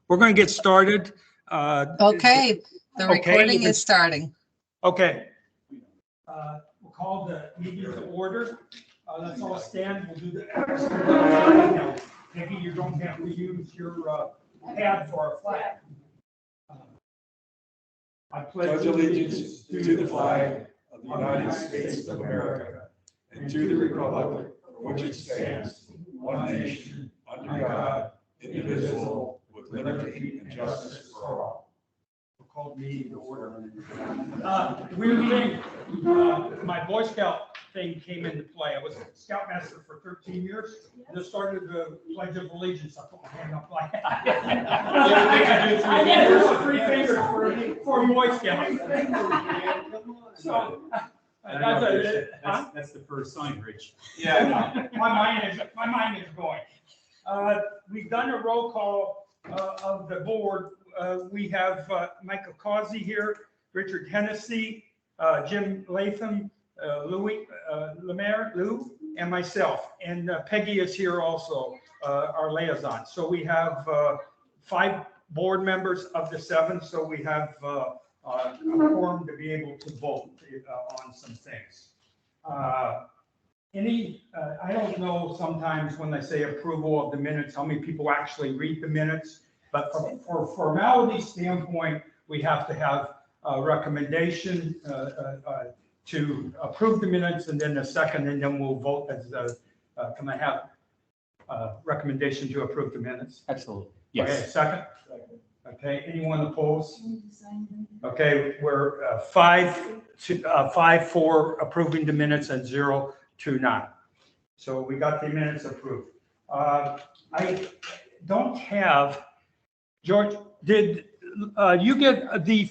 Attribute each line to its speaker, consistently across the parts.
Speaker 1: We're going to get started.
Speaker 2: Okay, the recording
Speaker 1: Okay.
Speaker 2: is starting.
Speaker 1: Okay. We'll call the meeting to order. Let's all stand. We'll do the. Maybe you don't have to use your pad for our flag. I
Speaker 3: Pledge allegiance to the flag of the United States of America and to the republic for which it stands, one nation, under God, indivisible, with liberty and justice for all.
Speaker 1: We're called meeting to order. Weird thing, my Boy Scout thing came into play. I was a Scoutmaster for 13 years. And I started the Pledge of Allegiance. I put my hand up like that. I did 3 fingers for Boy Scout. So,
Speaker 3: That's the first sign, Rich.
Speaker 1: Yeah, my mind is going. We've done a roll call of the board. We have Michael Causey here, Richard Hennessy, Jim Latham, Lou, and myself. And Peggy is here also, our liaison. So we have 5 board members of the 7. So we have a quorum to be able to vote on some things. I don't know sometimes when they say approval of the minutes, how many people actually read the minutes. But for formality standpoint, we have to have a recommendation to approve the minutes, and then a second, and then we'll vote as can I have a recommendation to approve the minutes?
Speaker 3: Absolutely.
Speaker 1: Yes. Okay, second? Okay, anyone opposed? Okay, we're 5 for approving the minutes and 0 to not. So we got the minutes approved. I don't have, George, did you get the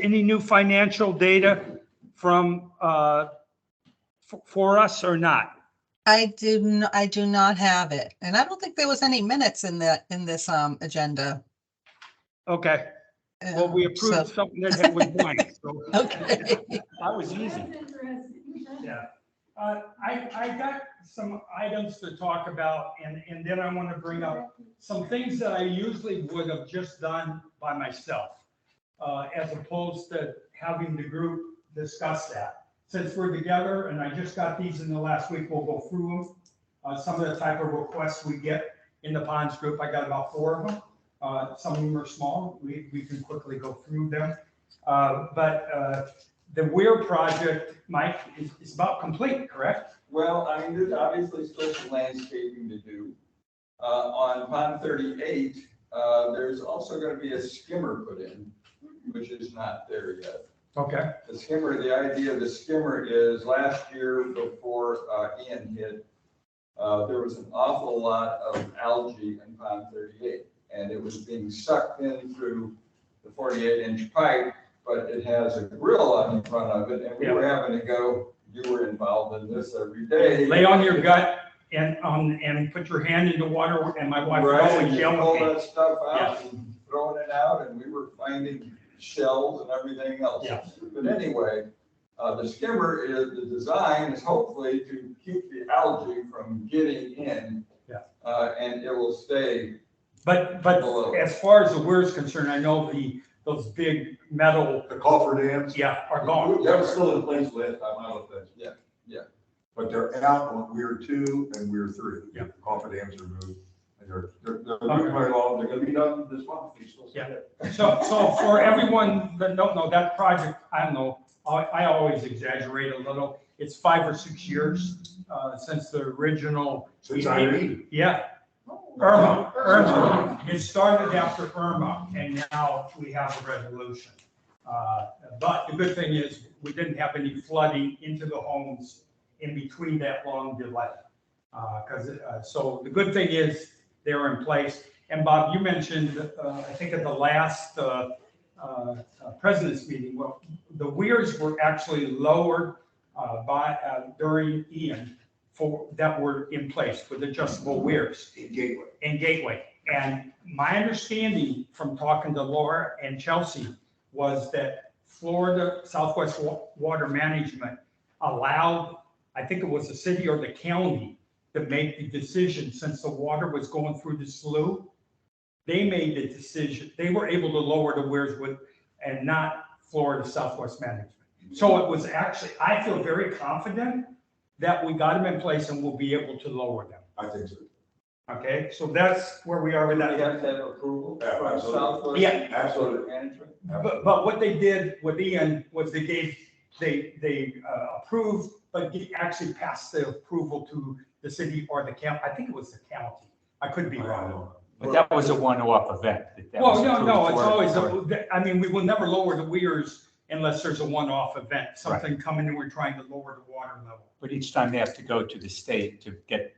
Speaker 1: any new financial data from for us or not?
Speaker 2: I do not have it, and I don't think there was any minutes in this agenda.
Speaker 1: Okay. Well, we approved something that was blank. So.
Speaker 2: Okay.
Speaker 3: That was easy.
Speaker 1: Yeah. I got some items to talk about, and then I want to bring up some things that I usually would have just done by myself, as opposed to having the group discuss that. Since we're together, and I just got these in the last week, we'll go through them. Some of the type of requests we get in the ponds group, I got about 4 of them. Some of them are small. We can quickly go through them. But the Weir project, Mike, is about complete, correct?
Speaker 4: Well, I mean, there's obviously still some landscaping to do. On pond 38, there's also going to be a skimmer put in, which is not there yet.
Speaker 1: Okay.
Speaker 4: The skimmer, the idea of the skimmer is last year before Ian hit, there was an awful lot of algae in pond 38, and it was being sucked in through the 48-inch pipe, but it has a grill on the front of it, and we were having to go. You were involved in this every day.
Speaker 1: Lay on your gut and put your hand in the water, and my wife would always yell
Speaker 4: pull
Speaker 1: at me.
Speaker 4: that stuff out and throwing it out, and we were finding shells and everything else.
Speaker 1: Yeah.
Speaker 4: But anyway, the skimmer the design is hopefully to keep the algae from getting in.
Speaker 1: Yeah.
Speaker 4: And it will stay.
Speaker 1: But
Speaker 4: below.
Speaker 1: as far as the Weir is concerned, I know those big metal,
Speaker 3: The coffer dams.
Speaker 1: yeah, are gone.
Speaker 3: That was still in place last time I looked at it.
Speaker 4: Yeah, yeah.
Speaker 3: But they're out on Weir 2 and Weir 3.
Speaker 1: Yeah.
Speaker 3: The coffer dams are moved. And they're moving right along. They're gonna be done this month.
Speaker 1: Yeah. So for everyone that don't know, that project, I don't know, I always exaggerate a little. It's 5 or 6 years since the original.
Speaker 3: Since Irene.
Speaker 1: Yeah. Irma. It started after Irma, and now we have a resolution. But the good thing is we didn't have any flooding into the homes in between that long delay. So the good thing is they're in place. And Bob, you mentioned, I think at the last president's meeting, well, the weirs were actually lowered during Ian that were in place with adjustable weirs. In Gateway. And my understanding from talking to Laura and Chelsea was that Florida Southwest Water Management allowed, I think it was the city or the county, to make the decision since the water was going through the slough they made the decision, they were able to lower the weirs and not Florida Southwest Management. So it was actually, I feel very confident that we got them in place and we'll be able to lower them.
Speaker 3: I think so.
Speaker 1: Okay, so that's where we are with
Speaker 4: We
Speaker 1: that.
Speaker 4: have to have approval
Speaker 3: Yeah,
Speaker 4: from
Speaker 3: absolutely.
Speaker 4: Southwest.
Speaker 1: Yeah.
Speaker 3: Absolutely.
Speaker 4: Management.
Speaker 1: But what they did with Ian was they approved, but they actually passed the approval to the city or the county. I think it was the county. I could be wrong.
Speaker 5: But that was a one-off event. That
Speaker 1: Well,
Speaker 5: was
Speaker 1: no,
Speaker 5: approved
Speaker 1: it's
Speaker 5: for-
Speaker 1: always,
Speaker 5: for-
Speaker 1: I mean, we will never lower the weirs unless there's a one-off event, something coming and we're trying to lower the water level.
Speaker 5: But each time they have to go to the state to get,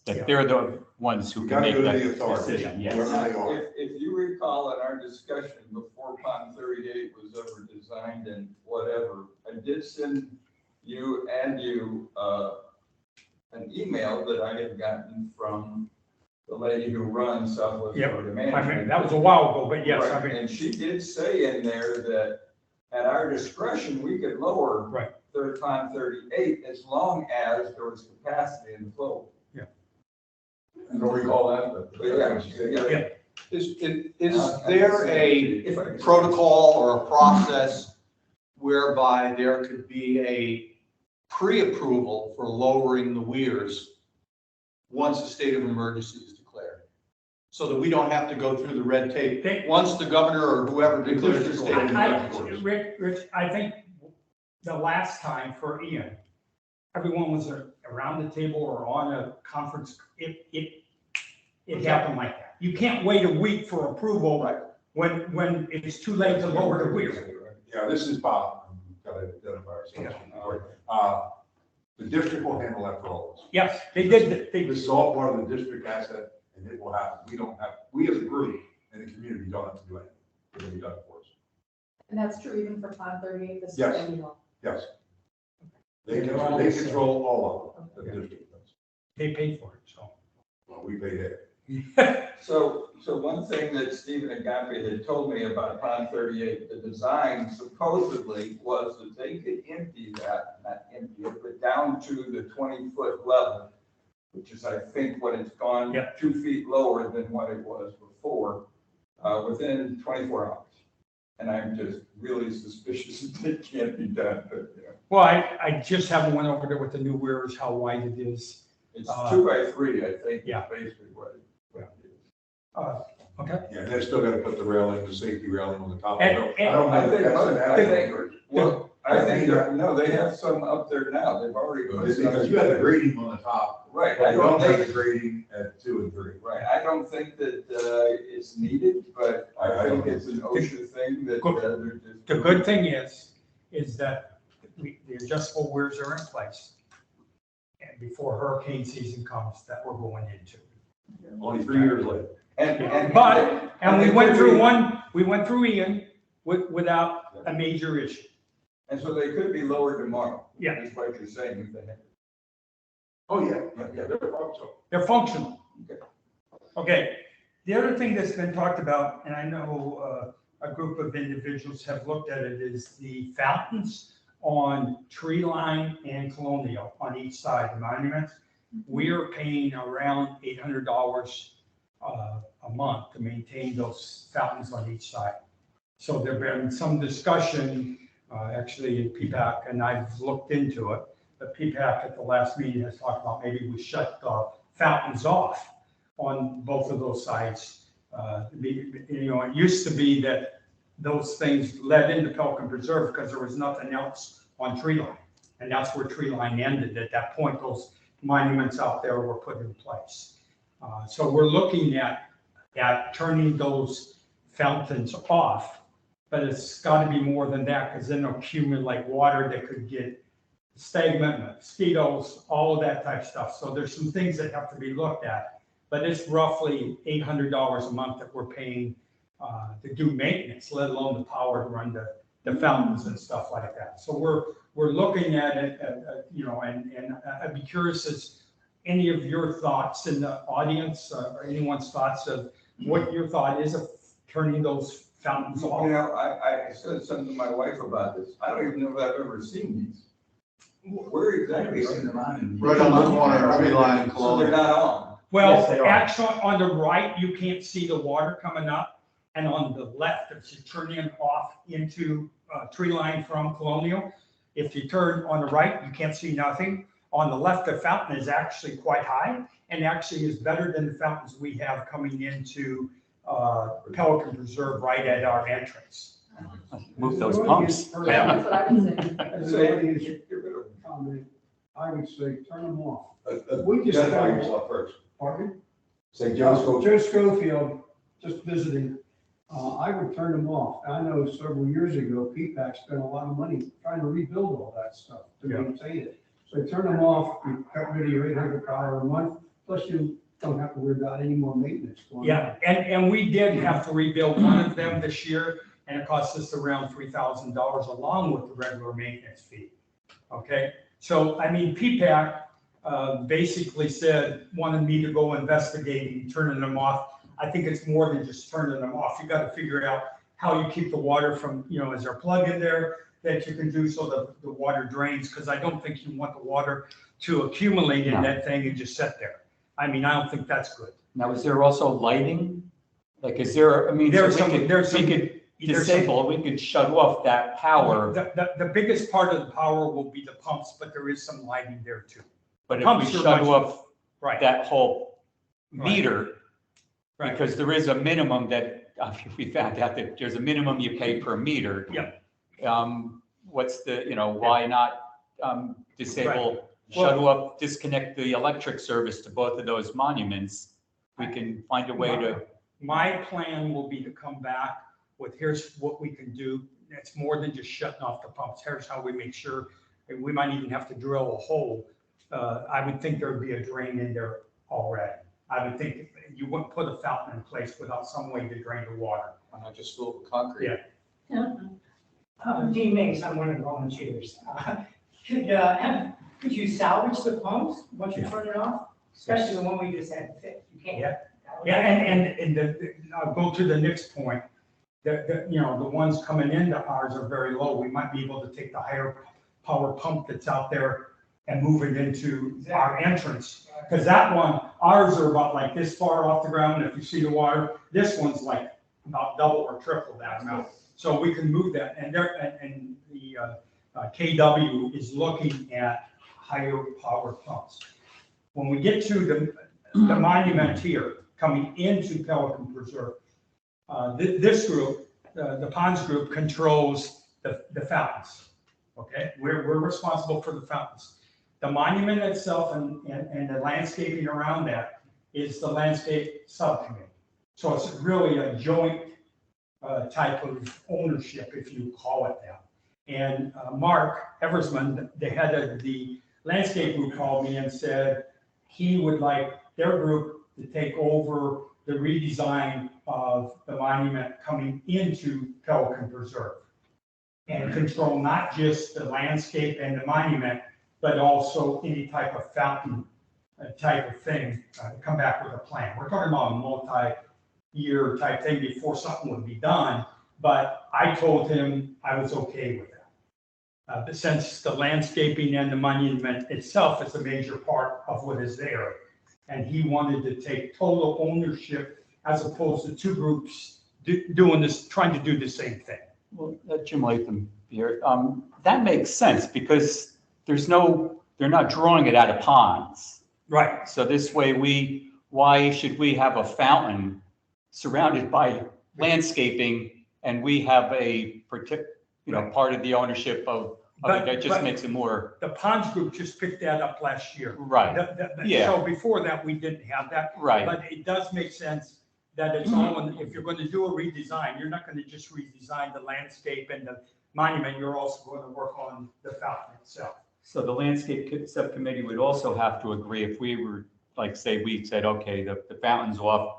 Speaker 1: Yeah.
Speaker 5: that they're the ones who
Speaker 3: You
Speaker 5: can
Speaker 3: gotta
Speaker 5: make
Speaker 3: go to
Speaker 5: that
Speaker 3: the authority.
Speaker 5: decision, yes.
Speaker 3: Wherever they are.
Speaker 4: If you recall in our discussion before Pond 38 was ever designed and whatever, I did send you an email that I had gotten from the lady who runs Southwest
Speaker 1: Yep.
Speaker 4: Florida
Speaker 1: I
Speaker 4: Management.
Speaker 1: mean, that was a while ago, but yes, I
Speaker 4: Right,
Speaker 1: mean,
Speaker 4: and she did say in there that at our discretion, we could lower
Speaker 1: Right.
Speaker 4: Pond 38 as long as there was capacity in the flow.
Speaker 3: I don't recall that, but.
Speaker 1: Yeah.
Speaker 6: Is
Speaker 4: I
Speaker 6: there
Speaker 4: can send it to you if I
Speaker 6: a
Speaker 4: can.
Speaker 6: protocol or a process whereby there could be a pre-approval for lowering the weirs once a state of emergency is declared? So that we don't have to go through the red tape. Once the governor or whoever declares the state of emergency.
Speaker 1: Rich, I think the last time for Ian, everyone was around the table or on a conference. It happened like that. You can't wait a week for approval when it's too late to lower the weirs.
Speaker 3: Yeah, this is Bob. Got to identify ourselves. The district will handle that for all of us.
Speaker 1: Yes, they did.
Speaker 3: This is all part of the district asset, and it will happen. We as a group and the community don't have to do anything. It'll be done for us.
Speaker 7: And that's true even for Pond 38, this is
Speaker 3: Yes.
Speaker 7: annual.
Speaker 3: Yes. They control all of it, the district does.
Speaker 1: They paid for it, so.
Speaker 3: Well, we paid it.
Speaker 4: So one thing that Stephen Agape had told me about Pond 38, the design supposedly was that they could empty that, not empty it, but down to the 20-foot level, which is, I think, what it's gone
Speaker 1: Yeah.
Speaker 4: 2 feet lower than what it was before, within 24 hours. And I'm just really suspicious that it can't be done, but, you know,
Speaker 1: Well, I just haven't went over there with the new weirs, how wide it is.
Speaker 4: it's 2 by 3, I think,
Speaker 1: Yeah.
Speaker 4: is basically what it is.
Speaker 1: Okay.
Speaker 3: Yeah, they're still gonna put the railing, the safety railing on the top of
Speaker 1: And-
Speaker 3: it.
Speaker 1: and-
Speaker 3: I don't know.
Speaker 4: I think, no, they have some up there now, they've already. put some-
Speaker 3: Because you have the grading on the top.
Speaker 4: Right,
Speaker 3: But
Speaker 4: I
Speaker 3: you don't
Speaker 4: don't
Speaker 3: have
Speaker 4: think,
Speaker 3: the grading at 2 and 3.
Speaker 4: right, I don't think that it's needed, but I think it's an OSHA thing that they're just.
Speaker 1: The good thing is that the adjustable weirs are in place. And before hurricane season comes, that we're going into.
Speaker 3: Only 3 years later.
Speaker 1: And we went through Ian without a major issue.
Speaker 4: And so they could be lowered tomorrow.
Speaker 1: Yeah.
Speaker 4: Is what you're saying, if they had.
Speaker 3: Oh, yeah, they're functional.
Speaker 1: They're functional. Okay, the other thing that's been talked about, and I know a group of individuals have looked at it, is the fountains on Tree Line and Colonial on each side of the monuments. We are paying around $800 a month to maintain those fountains on each side. So there's been some discussion, actually, PPAC, and I've looked into it. The PPAC at the last meeting has talked about maybe we shut the fountains off on both of those sides. It used to be that those things led into Pelican Preserve because there was nothing else on Tree Line. And that's where Tree Line ended. At that point, those monuments out there were put in place. So we're looking at turning those fountains off, but it's got to be more than that because then they'll accumulate water that could get stagnant, mosquitoes, all of that type of stuff. So there's some things that have to be looked at, but it's roughly $800 a month that we're paying to do maintenance, let alone the power to run the fountains and stuff like that. So we're looking at it, and I'd be curious as any of your thoughts in the audience or anyone's thoughts of what your thought is of turning those fountains off.
Speaker 4: You know, I said something to my wife about this. I don't even know if I've ever seen these. Where exactly?
Speaker 6: Right on the corner of Tree Line and
Speaker 4: So they're
Speaker 6: Colonial.
Speaker 4: not on.
Speaker 1: Well,
Speaker 5: they are.
Speaker 1: actually, on the right, you can't see the water coming up. And on the left, if you're turning off into tree line from Colonial, if you turn on the right, you can't see nothing. On the left, the fountain is actually quite high and actually is better than the fountains we have coming into Pelican Preserve right at our entrance.
Speaker 5: Move those pumps.
Speaker 7: Yeah, that's what I would say.
Speaker 3: As an audience comment, I would say turn them off. We just
Speaker 4: Identify
Speaker 3: had-
Speaker 4: yourself first.
Speaker 3: Pardon?
Speaker 4: Say Joe Schofield.
Speaker 3: Joe Schofield, just visiting. I would turn them off. I know several years ago, PPAC spent a lot of money trying to rebuild all that stuff to
Speaker 1: Yeah.
Speaker 3: maintain it. So turn them off, you got rid of your $800 a month, plus you don't have to worry about any more maintenance going on.
Speaker 1: Yeah, and we did have to rebuild one of them this year, and it cost us around $3,000 along with the regular maintenance fee. Okay, so I mean, PPAC basically wanted me to go investigating, turning them off. I think it's more than just turning them off. You got to figure out how you keep the water from, is there a plug in there that you can do so that the water drains? Because I don't think you want the water to accumulate in
Speaker 5: No.
Speaker 1: that thing and just sit there. I mean, I don't think that's good.
Speaker 5: Now, is there also lighting? Like, is there, I mean, so
Speaker 1: There's
Speaker 5: we
Speaker 1: some-
Speaker 5: could,
Speaker 1: there's
Speaker 5: we
Speaker 1: some-
Speaker 5: could
Speaker 1: There's some-
Speaker 5: disable, we could shut off that power,
Speaker 1: The biggest part of the power will be the pumps, but there is some lighting there too.
Speaker 5: but if we
Speaker 1: pumps are
Speaker 5: shut
Speaker 1: much-
Speaker 5: off
Speaker 1: Right.
Speaker 5: that whole
Speaker 1: Right.
Speaker 5: meter,
Speaker 1: Right.
Speaker 5: because there is a minimum that, we found out that there's a minimum you pay per meter.
Speaker 1: Yep.
Speaker 5: What's the, why not disable, shut off, disconnect the electric service to both of those monuments? We can find a way to,
Speaker 1: My plan will be to come back with, here's what we can do. It's more than just shutting off the pumps. Here's how we make sure, and we might even have to drill a hole. I would think there'd be a drain in there already. I would think you wouldn't put a fountain in place without some way to drain the water.
Speaker 6: Why not just fill it with concrete?
Speaker 1: Yeah.
Speaker 8: Dean Mings, I'm one of the volunteers. Could you salvage the pumps once you turn it off? Especially the one we just had fixed, you can't.
Speaker 1: Yeah. Yeah, and I'll go to the next point. The ones coming into ours are very low. We might be able to take the higher power pump that's out there and move it into our entrance. Because that one, ours are about like this far off the ground. If you see the water, this one's like about double or triple that amount. So we can move that. And the KW is looking at higher power pumps. When we get to the monument here, coming into Pelican Preserve, this group, the ponds group, controls the fountains. Okay, we're responsible for the fountains. The monument itself and the landscaping around that is the landscape subcommittee. So it's really a joint type of ownership, if you call it that. And Mark Eversman, the head of the landscape group, called me and said he would like their group to take over the redesign of the monument coming into Pelican Preserve and control not just the landscape and the monument, but also any type of fountain type of thing, come back with a plan. We're talking about a multi-year type thing before something would be done, but I told him I was okay with that. But since the landscaping and the monument itself is a major part of what is there, and he wanted to take total ownership as opposed to two groups doing this, trying to do the same thing.
Speaker 5: well, Jim Latham here, that makes sense because they're not drawing it out of ponds.
Speaker 1: Right.
Speaker 5: So this way why should we have a fountain surrounded by landscaping and we have a part of the ownership of it? That just makes it more,
Speaker 1: The ponds group just picked that up last year.
Speaker 5: right, Yeah.
Speaker 1: So before that, we didn't have that.
Speaker 5: right.
Speaker 1: But it does make sense that it's all, if you're going to do a redesign, you're not going to just redesign the landscape and the monument, you're also going to work on the fountain itself.
Speaker 5: So the landscape subcommittee would also have to agree if we were, like, say, we said, okay, the fountain's off,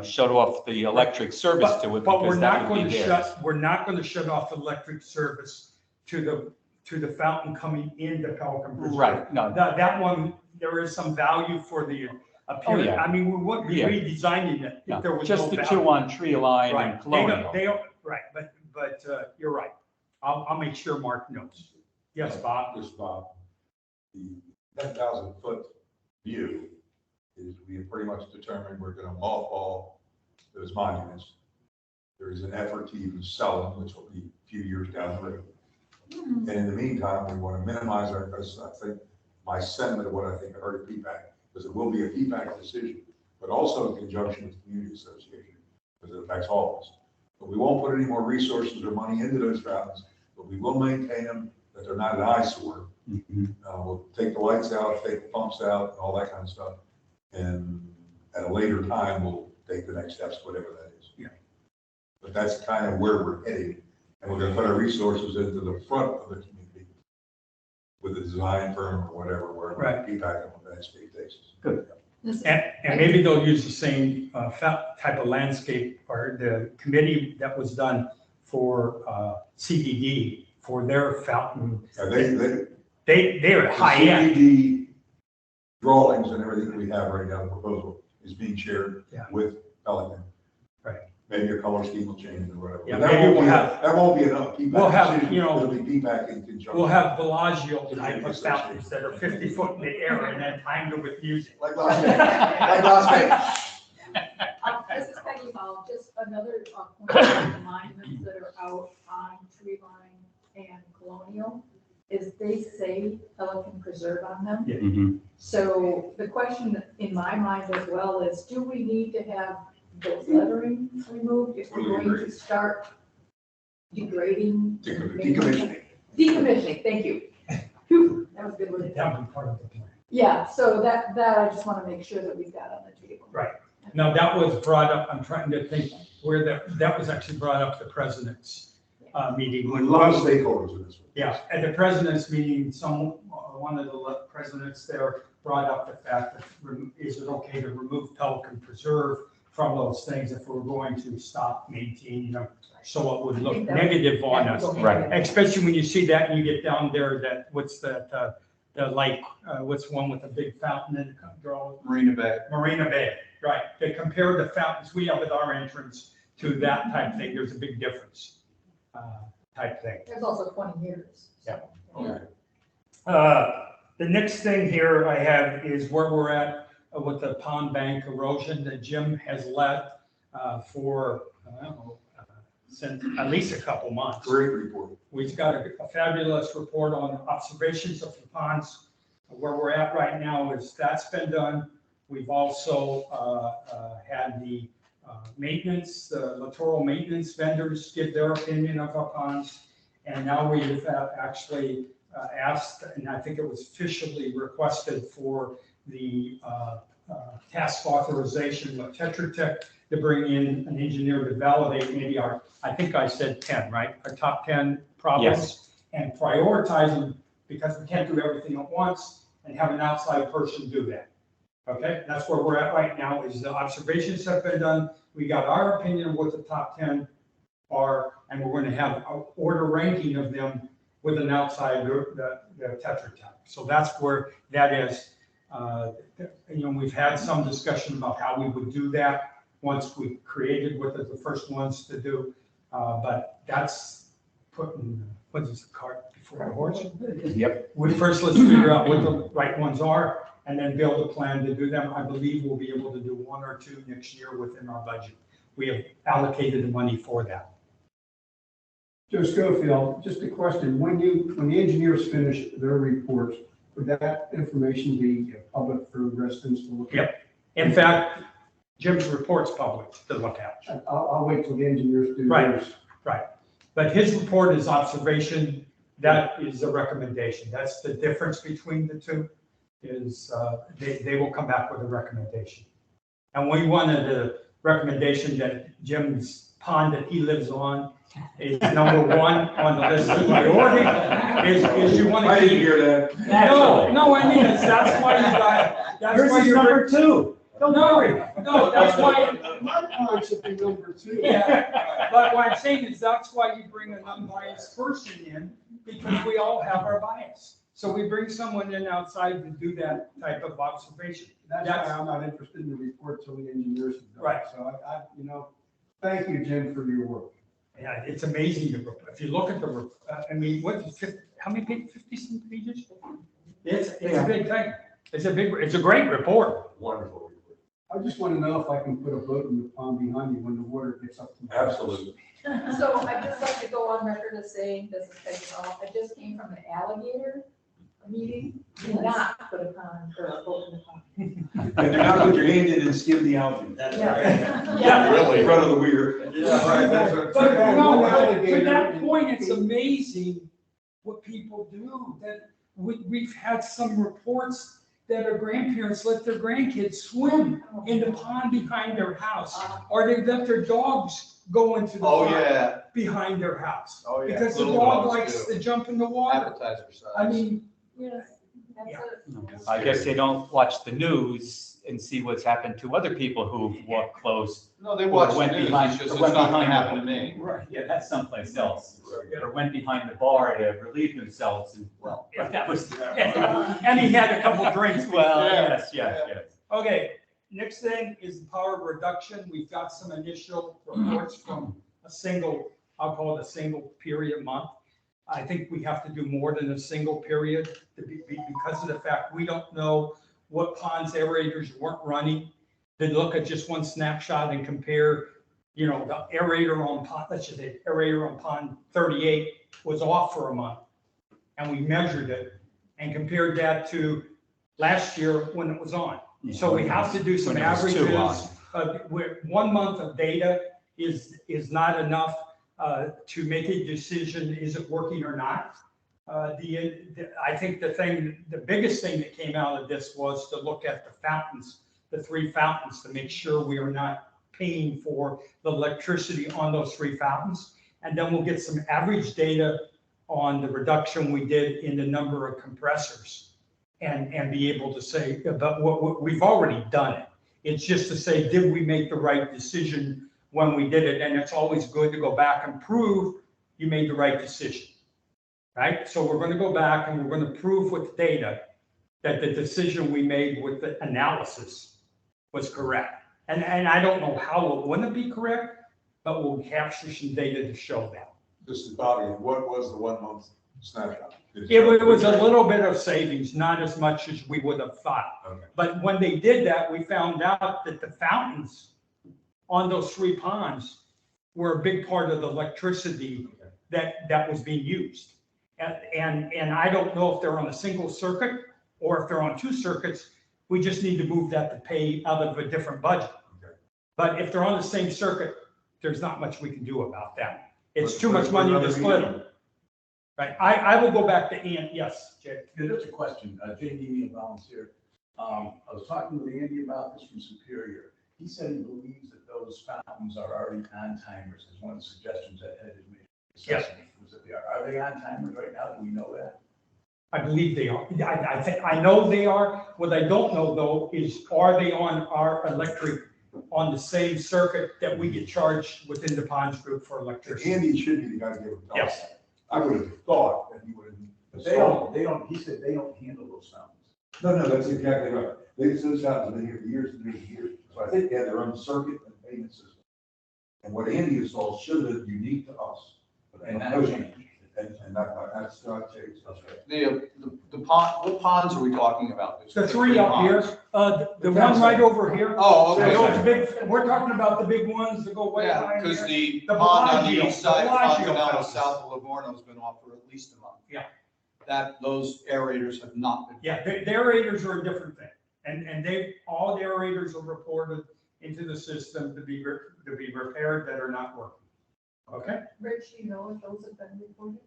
Speaker 5: shut off the electric service to it
Speaker 1: But we're
Speaker 5: because
Speaker 1: not
Speaker 5: that
Speaker 1: going
Speaker 5: would
Speaker 1: to
Speaker 5: be theirs.
Speaker 1: we're not going to shut off electric service to the fountain coming into Pelican Preserve.
Speaker 5: Right, no,
Speaker 1: That one, there is some value for the appearance.
Speaker 5: yeah.
Speaker 1: I mean, we wouldn't be
Speaker 5: Yeah.
Speaker 1: redesigning it if there
Speaker 5: no,
Speaker 1: was no
Speaker 5: just the
Speaker 1: value.
Speaker 5: two on Tree Line
Speaker 1: Right.
Speaker 5: and Colonial.
Speaker 1: They don't, right, but you're right. I'll make sure Mark knows. Yes, Bob?
Speaker 3: This, Bob, the 10,000 foot view is we have pretty much determined we're gonna mothball those monuments. There is an effort to even sell them, which will be a few years down the road. And in the meantime, we want to minimize our, because I think my sentiment of what I think I heard at PPAC, because it will be a PPAC decision, but also in conjunction with the community association, because it affects all of us. But we won't put any more resources or money into those fountains, but we will maintain them, that they're not an eyesore. We'll take the lights out, take the pumps out, and all that kind of stuff. And at a later time, we'll take the next steps, whatever that is.
Speaker 1: Yeah.
Speaker 3: But that's kind of where we're headed. And we're gonna put our resources into the front of the community with a design firm or whatever, where
Speaker 1: Right.
Speaker 3: PPAC on the landscape basis.
Speaker 1: Good. And maybe they'll use the same type of landscape or the committee that was done for CDD for their fountain. They're high end.
Speaker 3: CDD drawings and everything that we have right now, the proposal is being shared
Speaker 1: Yeah.
Speaker 3: with Pelican.
Speaker 1: Right.
Speaker 3: Maybe a color scheme will change or whatever.
Speaker 1: Yeah,
Speaker 3: But that
Speaker 1: maybe
Speaker 3: won't
Speaker 1: we'll
Speaker 3: be-
Speaker 1: have-
Speaker 3: That won't be enough. PPAC
Speaker 1: We'll have,
Speaker 3: decision.
Speaker 1: you know,
Speaker 3: It'll be PPAC in conjunction.
Speaker 1: We'll have Bellagio type of fountains that are 50 foot in the air and then timed with music.
Speaker 3: Like Las Vegas. Like Las Vegas.
Speaker 7: This is Peggy Hall, just another point on the monuments that are out on Tree Line and Colonial, is they say Pelican Preserve on them. So the question in my mind as well is, do we need to have those lettering removed if we're going to start degrading?
Speaker 3: Decommissioning.
Speaker 7: Decommissioning, thank you. Phew, that was a good word.
Speaker 1: That would be part of the plan.
Speaker 7: Yeah, so that I just want to make sure that we've got on the table.
Speaker 1: Right. Now, that was brought up, I'm trying to think where that was actually brought up at the president's meeting.
Speaker 3: A lot of stakeholders in this one.
Speaker 1: Yeah, at the president's meeting, one of the presidents there brought up the fact that is it okay to remove Pelican Preserve from those things if we're going to stop maintaining them? So it would look negative on us.
Speaker 5: Right.
Speaker 1: Especially when you see that and you get down there, what's the lake, what's one with a big fountain and draw?
Speaker 6: Marina Bay.
Speaker 1: Marina Bay, right. They compare the fountains we have at our entrance to that type thing. There's a big difference, type thing.
Speaker 7: There's also 20 years.
Speaker 1: Yeah.
Speaker 3: Okay.
Speaker 1: The next thing here I have is where we're at with the pond bank erosion that Jim has led for, I don't know, since at least a couple months.
Speaker 3: Great report.
Speaker 1: We've got a fabulous report on observations of the ponds. Where we're at right now is that's been done. We've also had the maintenance, the littoral maintenance vendors give their opinion of our ponds. And now we've actually asked, and I think it was officially requested for the task authorization with Tetra Tech to bring in an engineer to validate maybe I think I said 10, right? Our top 10 problems.
Speaker 5: Yes.
Speaker 1: And prioritize them because we can't do everything at once and have an outside person do that. Okay, that's where we're at right now is the observations have been done. We got our opinion of what the top 10 are, and we're going to have an order ranking of them with an outside, the Tetra Tech. So that's where that is. We've had some discussion about how we would do that once we created what are the first ones to do. But that's putting, what is the cart before the horse?
Speaker 5: Yep.
Speaker 1: Let's figure out what the right ones are and then build a plan to do them. I believe we'll be able to do one or two next year within our budget. We have allocated the money for that.
Speaker 9: Joe Schofield, just a question. When the engineers finish their reports, would that information be public for residents to look at?
Speaker 1: Yep. In fact, Jim's report's public to look at.
Speaker 9: I'll wait till the engineers do
Speaker 1: Right.
Speaker 9: theirs.
Speaker 1: Right. But his report is observation. That is a recommendation. That's the difference between the two is they will come back with a recommendation. And we wanted a recommendation that Jim's pond that he lives on is number one on the list of priority. Is you want to
Speaker 3: I didn't
Speaker 1: keep.
Speaker 3: hear that.
Speaker 1: No, I mean, that's why you got, that's why you're number two. Don't worry. No, that's why.
Speaker 9: My pond should be number 2.
Speaker 1: Yeah, but what I'm saying is that's why you bring an unbiased person in, because we all have our bias. So we bring someone in outside to do that type of observation.
Speaker 9: That's why I'm not interested in the report till the engineers have done it.
Speaker 1: Right.
Speaker 9: So thank you, Jim, for your work.
Speaker 1: Yeah, it's amazing. If you look at the, I mean, how many pages, 50 pages? It's a big thing. It's a great report.
Speaker 3: Wonderful report.
Speaker 9: I just want to know if I can put a boat in the pond behind me when the water gets up to my house.
Speaker 3: Absolutely.
Speaker 7: So I'd just like to go on record as saying, this is Peggy Ball, I just came from the alligator meeting, do not put a pond or a boat in the pond.
Speaker 3: And do not put your hand in and skim the algae. That's
Speaker 7: Yeah.
Speaker 3: really, in front of the weir.
Speaker 4: Yeah, right, that's what.
Speaker 1: But
Speaker 9: Yeah,
Speaker 1: no,
Speaker 9: one
Speaker 1: to
Speaker 9: alligator
Speaker 1: that
Speaker 9: and-
Speaker 1: point, it's amazing what people do, that we've had some reports that our grandparents let their grandkids swim in the pond behind their house, or they let their dogs go into the
Speaker 6: Oh,
Speaker 1: pond
Speaker 6: yeah,
Speaker 1: behind their house.
Speaker 6: oh, yeah.
Speaker 1: Because the
Speaker 6: Little
Speaker 1: dog
Speaker 6: dogs
Speaker 1: likes
Speaker 6: do.
Speaker 1: to jump in the water.
Speaker 6: Appetizer size.
Speaker 1: I mean,
Speaker 7: Yes, that's it.
Speaker 5: I guess they don't watch the news and see what's happened to other people who've walked close.
Speaker 6: No, they
Speaker 5: Or
Speaker 6: watch the
Speaker 5: went
Speaker 6: news,
Speaker 5: behind-
Speaker 6: it's just,
Speaker 5: or
Speaker 6: it's
Speaker 5: went
Speaker 6: not gonna
Speaker 5: behind
Speaker 6: happen
Speaker 5: the-
Speaker 6: to me.
Speaker 5: Right, yeah, that's someplace else. Or went behind the bar to relieve themselves and, well, if that was.
Speaker 1: and he had a couple drinks.
Speaker 5: Well,
Speaker 6: Yeah.
Speaker 5: yes, yes, yes.
Speaker 1: Okay, next thing is power reduction. We've got some initial reports from a single, I'll call it a single period month. I think we have to do more than a single period because of the fact we don't know what ponds aerators weren't running. They look at just one snapshot and compare, the aerator on pond, let's just say aerator on pond 38 was off for a month. And we measured it and compared that to last year when it was on. So we have to do some
Speaker 5: When it was two on.
Speaker 1: averages. Where 1 month of data is not enough to make a decision, is it working or not? I think the biggest thing that came out of this was to look at the fountains, the 3 fountains, to make sure we are not paying for the electricity on those 3 fountains. And then we'll get some average data on the reduction we did in the number of compressors and be able to say about what we've already done it. It's just to say, did we make the right decision when we did it? And it's always good to go back and prove you made the right decision, right? So we're going to go back and we're going to prove with data that the decision we made with the analysis was correct. And I don't know how it wouldn't be correct, but we'll capture some data to show that.
Speaker 3: This is Bobby, what was the 1 month snapshot?
Speaker 1: It was a little bit of savings, not as much as we would have thought.
Speaker 3: Okay.
Speaker 1: But when they did that, we found out that the fountains on those 3 ponds were a big part of the electricity that was being used. And I don't know if they're on a single circuit or if they're on 2 circuits. We just need to move that to pay out of a different budget.
Speaker 3: Okay.
Speaker 1: But if they're on the same circuit, there's not much we can do about that. It's
Speaker 3: But-
Speaker 1: too much
Speaker 3: but
Speaker 1: money to
Speaker 3: another
Speaker 1: split
Speaker 3: meeting.
Speaker 1: them. Right, I will go back to Ian, yes, Jay.
Speaker 10: Yeah, just a question, JD, a volunteer. I was talking with Andy about this from Superior. He said he believes that those fountains are already on timers, is one of the suggestions that Ed had made.
Speaker 1: Yes.
Speaker 10: Was that they are they on timers right now? Do we know that?
Speaker 1: I believe they are. I think, I know they are. What I don't know though is, are they on our electric, on the same circuit that we get charged within the ponds group for electricity?
Speaker 3: Andy should be the guy to give him.
Speaker 1: Yes.
Speaker 3: I would have thought that he would have.
Speaker 10: But they don't, he said they don't handle those fountains.
Speaker 3: No, that's exactly right. These fountains have been here for years and years and years. So I think they have their own circuit and payment system. And what Andy installed should have been unique to us. But I
Speaker 10: And
Speaker 3: don't
Speaker 10: that
Speaker 3: know.
Speaker 10: changed.
Speaker 3: And that's not changed. That's right.
Speaker 6: The pond, what ponds are we talking about?
Speaker 1: The 3 up here, the one right over here.
Speaker 6: Oh, okay.
Speaker 1: Those big, we're talking about the big ones that go way
Speaker 6: Yeah,
Speaker 1: behind
Speaker 6: because
Speaker 1: here.
Speaker 6: the
Speaker 1: The
Speaker 6: pond on the
Speaker 1: Bellagio,
Speaker 6: east side,
Speaker 1: Bellagio
Speaker 6: Fontanella,
Speaker 1: fountains.
Speaker 6: south of Livorno has been off for at least a month.
Speaker 1: Yeah.
Speaker 6: Those aerators have not been.
Speaker 1: Yeah, the aerators are a different thing. And all the aerators are reported into the system to be repaired that are not working. Okay?
Speaker 7: Rich, do you know if those have been reported?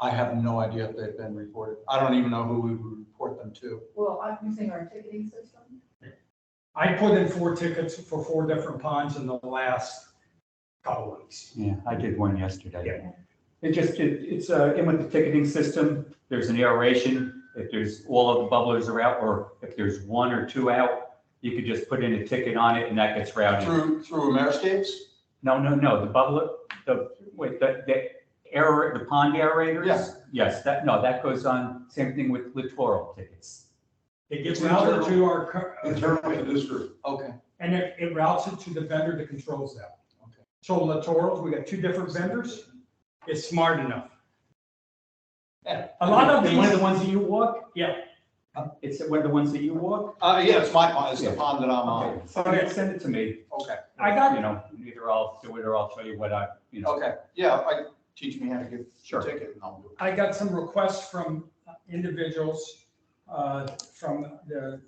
Speaker 6: I have no idea if they've been reported. I don't even know who we would report them to.
Speaker 7: Well, I'm using our ticketing system.
Speaker 1: I put in 4 tickets for 4 different ponds in the last couple of weeks.
Speaker 5: Yeah, I did one yesterday.
Speaker 1: Yeah.
Speaker 5: It's in with the ticketing system. There's an aeration. If there's all of the bubblers are out, or if there's 1 or 2 out, you could just put in a ticket on it and that gets routed.
Speaker 6: Through Ameriscapes?
Speaker 5: No, the bubbler, the pond aerators?
Speaker 6: Yeah.
Speaker 5: Yes, that goes on, same thing with littoral tickets.
Speaker 1: It gets
Speaker 3: It's
Speaker 1: routed to
Speaker 3: internal.
Speaker 1: our,
Speaker 3: Internally to this group.
Speaker 6: Okay.
Speaker 1: and it routes it to the vendor that controls that.
Speaker 6: Okay.
Speaker 1: So Littorals, we got 2 different vendors. It's smart enough.
Speaker 6: Yeah.
Speaker 1: A lot of
Speaker 5: And one of
Speaker 1: these,
Speaker 5: the ones that you walk,
Speaker 1: yeah,
Speaker 5: It's one of the ones that you walk?
Speaker 6: Yeah, it's my pond, it's the
Speaker 5: Yeah.
Speaker 6: pond that I'm on.
Speaker 5: Okay, send it to me.
Speaker 6: Okay,
Speaker 1: I got-
Speaker 5: You know, either I'll do it or I'll show you what I, you know.
Speaker 6: okay, yeah, teach me how to give
Speaker 5: Sure.
Speaker 6: a ticket and I'll do it.
Speaker 1: I got some requests from individuals from the,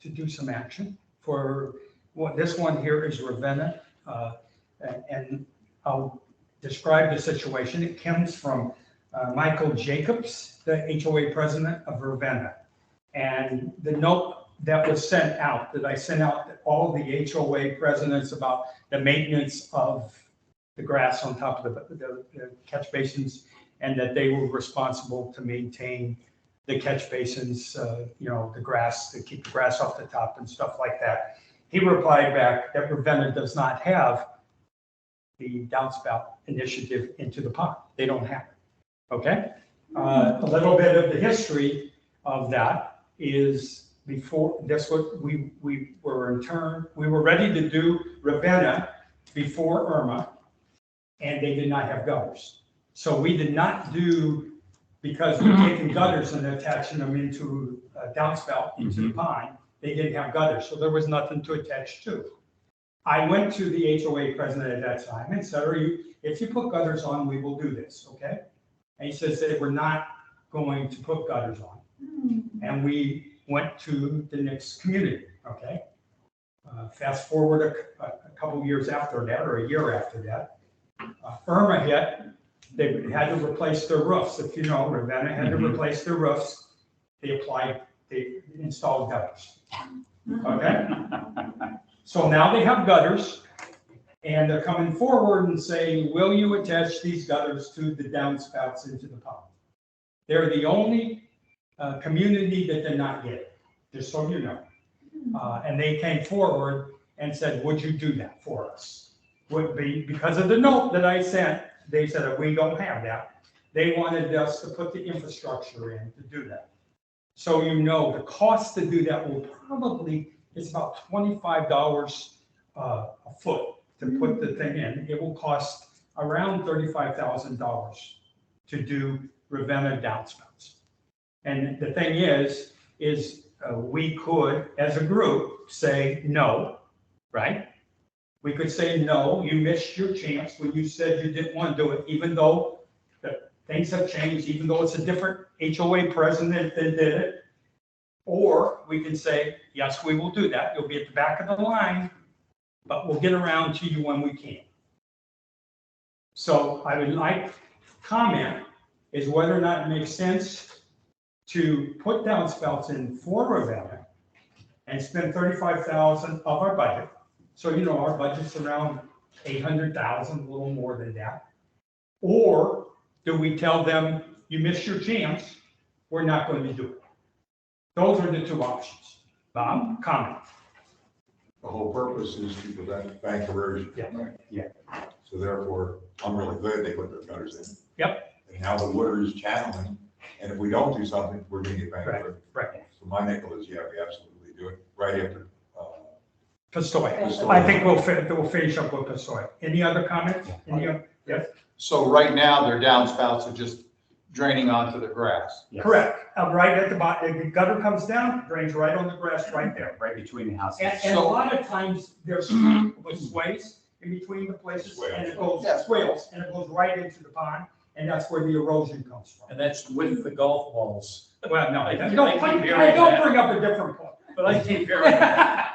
Speaker 1: to do some action for, what, this one here is Ravenna. And I'll describe the situation. It comes from Michael Jacobs, the HOA president of Ravenna. And the note that was sent out, that I sent out to all the HOA presidents about the maintenance of the grass on top of the catch basins, and that they were responsible to maintain the catch basins, you know, the grass, to keep the grass off the top and stuff like that. He replied back that Ravenna does not have the downspout initiative into the pond. They don't have it, okay? A little bit of the history of that is before, that's what we were in turn, we were ready to do Ravenna before Irma, and they did not have gutters. So we did not do, because we're taking gutters and attaching them into a downspout into the pond, they didn't have gutters, so there was nothing to attach to. I went to the HOA president at that time and said, if you put gutters on, we will do this, okay? And he says they were not going to put gutters on. And we went to the next community, okay? Fast forward a couple years after that, or a year after that, Irma hit, they had to replace their roofs. If you know, Ravenna had to replace their roofs. They installed gutters, okay? So now they have gutters, and they're coming forward and saying, will you attach these gutters to the downspouts into the pond? They're the only community that did not get it, just so you know. And they came forward and said, would you do that for us? Would be, because of the note that I sent, they said, we don't have that. They wanted us to put the infrastructure in to do that. So you know, the cost to do that will probably, it's about $25 a foot to put the thing in. It will cost around $35,000 to do Ravenna downspouts. And the thing is we could, as a group, say no, right? We could say, no, you missed your chance when you said you didn't want to do it, even though things have changed, even though it's a different HOA president that did it. Or we can say, yes, we will do that. You'll be at the back of the line, but we'll get around to you when we can. So I would like comment is whether or not it makes sense to put downspouts in for Ravenna and spend $35,000 of our budget. So, you know, our budget's around $800,000, a little more than that. Or do we tell them, you missed your chance, we're not going to do it? Those are the two options. Bob, comment.
Speaker 3: The whole purpose is to prevent bank erosion.
Speaker 1: Yeah.
Speaker 3: Right?
Speaker 1: Yeah.
Speaker 3: So therefore, I'm really glad they put those gutters in.
Speaker 1: Yep.
Speaker 3: And now the water is channeling, and if we don't do something, we're gonna get bank erosion.
Speaker 1: Right.
Speaker 3: So my nickel is, yeah, we absolutely do it right after.
Speaker 1: Pistoia. I think we'll finish up with Pistoia. Any other comments? Yes?
Speaker 6: So right now, their downspouts are just draining onto the grass.
Speaker 5: Yes.
Speaker 1: Correct. Right at the bottom, the gutter comes down, drains right on the grass right there.
Speaker 5: Right between the houses.
Speaker 1: And a lot of times there's sways in between the places and it goes, swales, and it goes right into the pond. And that's where the erosion comes from.
Speaker 11: And that's with the golf balls.
Speaker 1: Well, no,
Speaker 11: I
Speaker 1: don't
Speaker 11: keep
Speaker 1: bring up a different point.
Speaker 11: But I keep hearing that.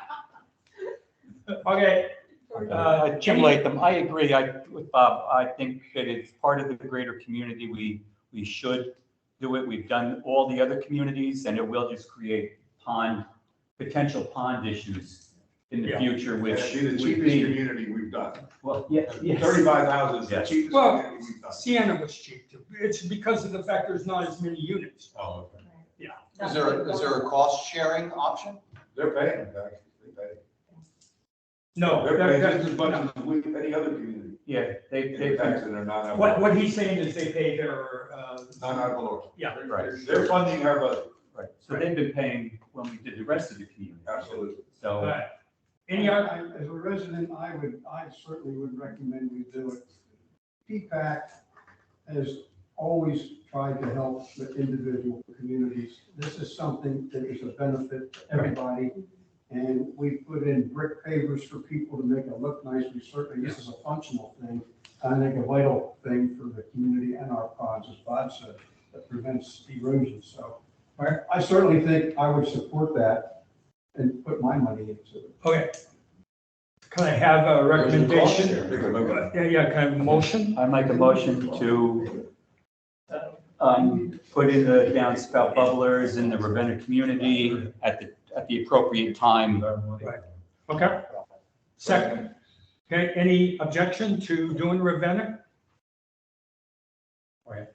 Speaker 1: Okay.
Speaker 5: Jim Latham, I agree with Bob. I think that it's part of the greater community. We should do it. We've done all the other communities, and it will just create potential pond issues in the future, which
Speaker 3: It'd be the
Speaker 5: would
Speaker 3: cheapest
Speaker 5: be,
Speaker 3: community we've done.
Speaker 5: well, yes.
Speaker 3: 35,000 is the
Speaker 5: Yes.
Speaker 3: cheapest
Speaker 1: Well,
Speaker 3: community we've done.
Speaker 1: Sienna was cheap too. It's because of the fact there's not as many units.
Speaker 3: Oh, okay.
Speaker 6: Is there a cost sharing option?
Speaker 3: They're paying, actually, they pay.
Speaker 1: No.
Speaker 3: They're paying just as
Speaker 1: no.
Speaker 3: much as any other community.
Speaker 5: Yeah,
Speaker 3: They
Speaker 5: they,
Speaker 3: tax in their non-ad
Speaker 1: What he's saying is they pay their,
Speaker 3: valorem.
Speaker 1: yeah.
Speaker 5: right,
Speaker 3: They're funding our budget,
Speaker 5: right. So they've been paying when we did the rest of the community.
Speaker 3: absolutely.
Speaker 5: So,
Speaker 1: Right. Any other?
Speaker 9: As a resident, I certainly would recommend we do it. PPAC has always tried to help the individual communities. This is something that is a benefit to everybody. And we put in brick pavers for people to make it look nice. We certainly, this is a functional thing. I think a vital thing for the community and our ponds, as Bob said, that prevents erosion. So I certainly think I would support that and put my money into it.
Speaker 1: Okay. Can I have a recommendation? Yeah, can I have a motion?
Speaker 5: I make a motion to put in the downspout bubblers in the Ravenna community at the appropriate time.
Speaker 1: Okay. Second. Okay, any objection to doing Ravenna? All right.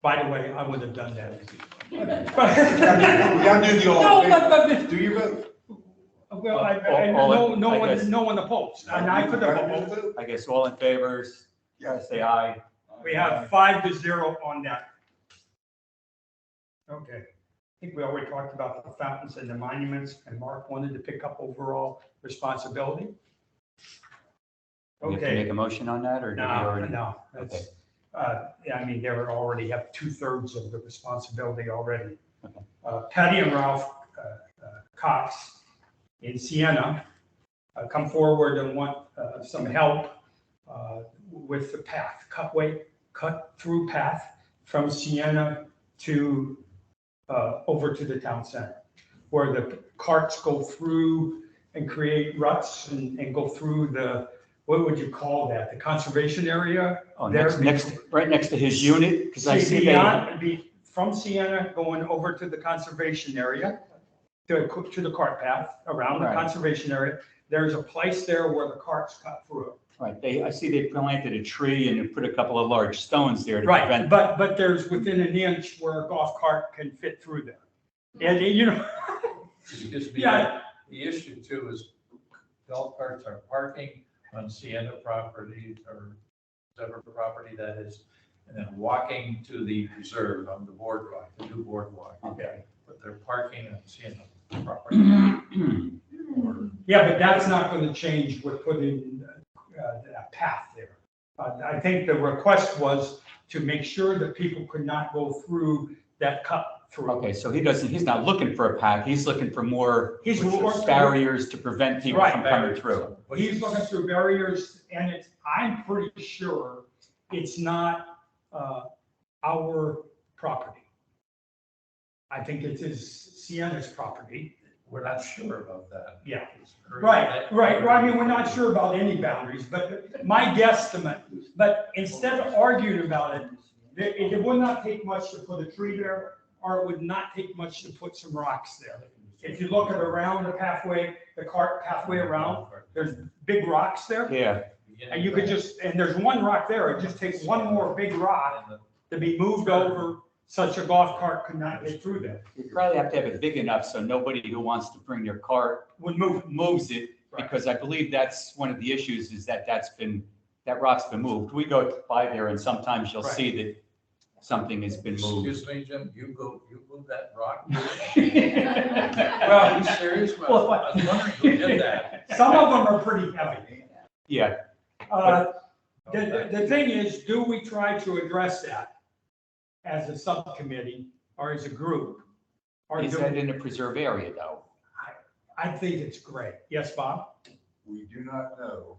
Speaker 1: By the way, I would have done that.
Speaker 3: We gotta do the all.
Speaker 1: No, but,
Speaker 3: Do you vote?
Speaker 1: well, no one opposed, and I could have opposed.
Speaker 5: I guess all in favor, say aye.
Speaker 1: We have 5-0 on that. Okay. I think we already talked about the fountains and the monuments, and Mark wanted to pick up overall responsibility.
Speaker 5: We have to
Speaker 1: Okay.
Speaker 5: make a motion on that, or did we already?
Speaker 1: No, that's, yeah, I mean, they already have 2/3 of the responsibility already.
Speaker 5: Okay.
Speaker 1: Patty and Ralph Cox in Siena come forward and want some help with the path, cut through path from Siena to over to the town center, where the carts go through and create ruts and go through the, what would you call that? The conservation area?
Speaker 5: Oh,
Speaker 1: there?
Speaker 5: right next to his unit, because I see they.
Speaker 1: From Siena going over to the conservation area, to the cart path around the
Speaker 5: Right.
Speaker 1: conservation area. There's a place there where the carts cut through.
Speaker 5: Right, I see they planted a tree and put a couple of large stones there to
Speaker 1: Right,
Speaker 5: prevent.
Speaker 1: but there's within an inch where a golf cart can fit through there. And you know,
Speaker 11: Excuse me,
Speaker 1: Yeah.
Speaker 11: the issue too is golf carts are parking on Sienna property or whatever property that is, and then walking to the preserve on the boardwalk, the new boardwalk.
Speaker 5: Okay.
Speaker 11: But they're parking on Sienna property. Or-
Speaker 1: yeah, but that's not going to change with putting that path there. I think the request was to make sure that people could not go through that cut through.
Speaker 5: Okay, so he's not looking for a path, he's looking for more
Speaker 1: He's
Speaker 5: barriers to prevent people
Speaker 1: Right.
Speaker 5: from coming through.
Speaker 1: He's looking through barriers, and I'm pretty sure it's not our property. I think it is Siena's property.
Speaker 11: We're not sure about that.
Speaker 1: Yeah.
Speaker 11: It's
Speaker 1: Right. Well, I mean, we're not sure about any boundaries, but my guesstimate, but instead of arguing about it, it would not take much to put a tree there, or it would not take much to put some rocks there. If you look at around the pathway, the cart pathway around, there's big rocks there.
Speaker 5: Yeah,
Speaker 1: And you could just, and there's one rock there, it just takes one more big rock to be moved over, such a golf cart could not get through there.
Speaker 5: you probably have to have it big enough so nobody who wants to bring their cart
Speaker 1: Would move.
Speaker 5: moves it,
Speaker 1: Right.
Speaker 5: because I believe that's one of the issues, is that that rock's been moved. We go by there and sometimes you'll
Speaker 1: Right.
Speaker 5: see that something has been moved.
Speaker 11: Excuse me, Jim, you move that rock?
Speaker 1: Well,
Speaker 11: Well, are you serious? Well, I was wondering who did that.
Speaker 1: some of them are pretty heavy.
Speaker 5: Yeah,
Speaker 1: The thing is, do we try to address that as a subcommittee or as a group? Or
Speaker 5: is
Speaker 1: do,
Speaker 5: that in a preserve area though?
Speaker 1: I think it's great. Yes, Bob?
Speaker 3: We do not know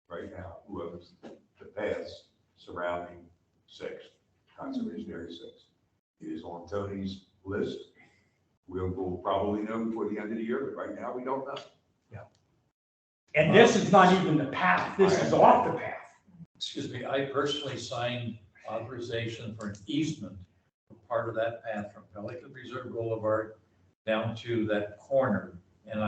Speaker 3: right now who owns the paths surrounding 6, Conservation Area 6. It is on Tony's list. We'll probably know before the end of the year, but right now we don't know.
Speaker 1: And this is not even the path. This is off the path.
Speaker 11: Excuse me, I personally signed authorization for an easement for part of that path from Pelican Reserve Boulevard down to that corner. And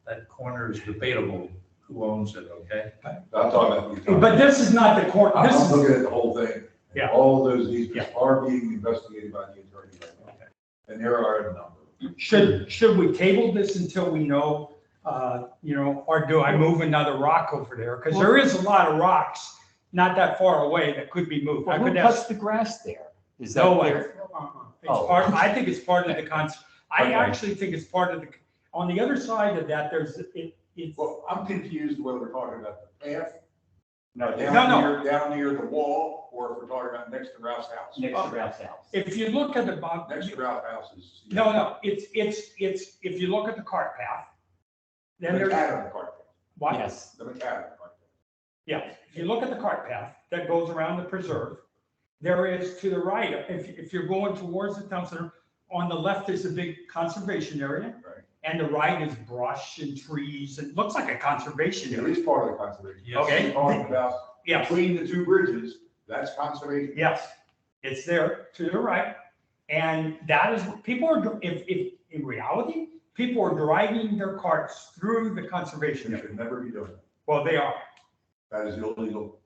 Speaker 11: that corner is debatable who owns it, okay?
Speaker 3: I'm talking about.
Speaker 1: But this is not the court. This
Speaker 3: I'm
Speaker 1: is,
Speaker 3: looking at the whole thing.
Speaker 1: Yeah.
Speaker 3: All those easements are being investigated by the attorney right now. And there are a number.
Speaker 1: should we table this until we know, or do I move another rock over there? Because there is a lot of rocks not that far away that could be moved. I
Speaker 5: Well, who
Speaker 1: could
Speaker 5: cuts
Speaker 1: ask.
Speaker 5: the grass there? Is that
Speaker 1: No way.
Speaker 5: there?
Speaker 1: It's
Speaker 5: Oh.
Speaker 1: part, I think it's part of the I
Speaker 5: Okay.
Speaker 1: actually think it's part of the, on the other side of that, it's,
Speaker 3: Well, I'm confused whether we're talking about the path
Speaker 5: No,
Speaker 3: Down near the wall, or if we're talking about next to Ralph's house.
Speaker 5: next to Ralph's house.
Speaker 1: If you look at the bottom.
Speaker 3: Next to Ralph's house is.
Speaker 1: No, it's, if you look at the cart path, then
Speaker 3: The
Speaker 1: there's,
Speaker 3: macadam cart path.
Speaker 1: what?
Speaker 5: Yes,
Speaker 3: The macadam cart path.
Speaker 1: Yeah, if you look at the cart path that goes around the preserve, there is to the right, if you're going towards the town center, on the left is a big conservation area.
Speaker 3: Right.
Speaker 1: And the right is brush and trees, and looks like a conservation
Speaker 3: It
Speaker 1: area.
Speaker 3: is part of the conservation.
Speaker 11: Yes.
Speaker 1: Okay.
Speaker 3: We're talking about
Speaker 1: Yes,
Speaker 3: between the two bridges, that's conservation.
Speaker 1: yes, it's there to the right. And that is, people are, if, in reality, people are driving their carts through the conservation
Speaker 3: You
Speaker 1: area.
Speaker 3: should never be doing that.
Speaker 1: Well, they are.
Speaker 3: That is illegal.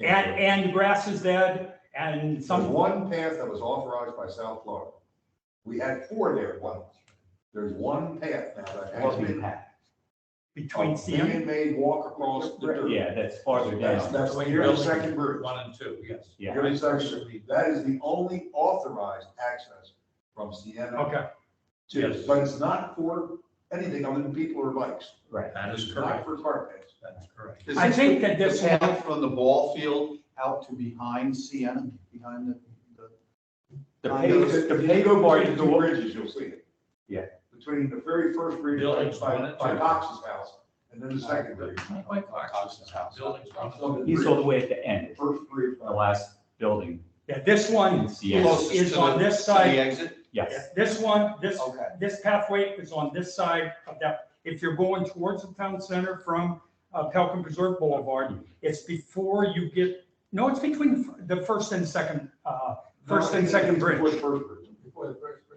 Speaker 1: And the grass is dead, and
Speaker 3: There's
Speaker 1: some,
Speaker 3: one path that was authorized by South Florida. We had 4 there once. There's one path now that has
Speaker 5: walking
Speaker 3: been.
Speaker 5: path.
Speaker 1: between CM,
Speaker 3: Man-made walk across the dirt.
Speaker 5: Yeah, that's farther
Speaker 3: That's,
Speaker 5: down.
Speaker 3: that's near the second bridge.
Speaker 11: 1 and 2, yes.
Speaker 5: Yeah.
Speaker 3: Near the second bridge. That is the only authorized access from Sienna
Speaker 1: okay.
Speaker 3: to, but it's not for anything other than people or bikes.
Speaker 5: Right.
Speaker 11: That is
Speaker 3: It's not
Speaker 11: correct.
Speaker 3: for car paths.
Speaker 11: That's correct.
Speaker 6: Is
Speaker 1: I
Speaker 6: this
Speaker 1: think
Speaker 6: the-
Speaker 1: that this
Speaker 6: the
Speaker 1: one-
Speaker 6: path from the ball field out to behind Sienna, behind the.
Speaker 5: The
Speaker 3: If
Speaker 5: paved, the
Speaker 3: you
Speaker 5: paved
Speaker 3: go
Speaker 5: part
Speaker 3: between
Speaker 5: is
Speaker 3: the
Speaker 5: the
Speaker 3: two
Speaker 5: wa-
Speaker 3: bridges, you'll see it.
Speaker 5: Yeah.
Speaker 3: Between the very first bridge
Speaker 11: Buildings
Speaker 3: by
Speaker 11: 1 and
Speaker 3: by
Speaker 11: 2.
Speaker 3: Cox's house, and then the second bridge.
Speaker 11: Not quite Cox's house. Buildings 1 and 2.
Speaker 5: he's all the way at the end,
Speaker 3: First bridge.
Speaker 5: the last building.
Speaker 1: Yeah, this one
Speaker 5: Yes.
Speaker 1: is on this
Speaker 6: The
Speaker 1: side.
Speaker 6: exit?
Speaker 5: Yes,
Speaker 1: This one,
Speaker 6: Okay.
Speaker 1: this pathway is on this side of that. If you're going towards the town center from Pelican Preserve Boulevard, it's before you get, no, it's between the first and second bridge.
Speaker 3: Before the first bridge.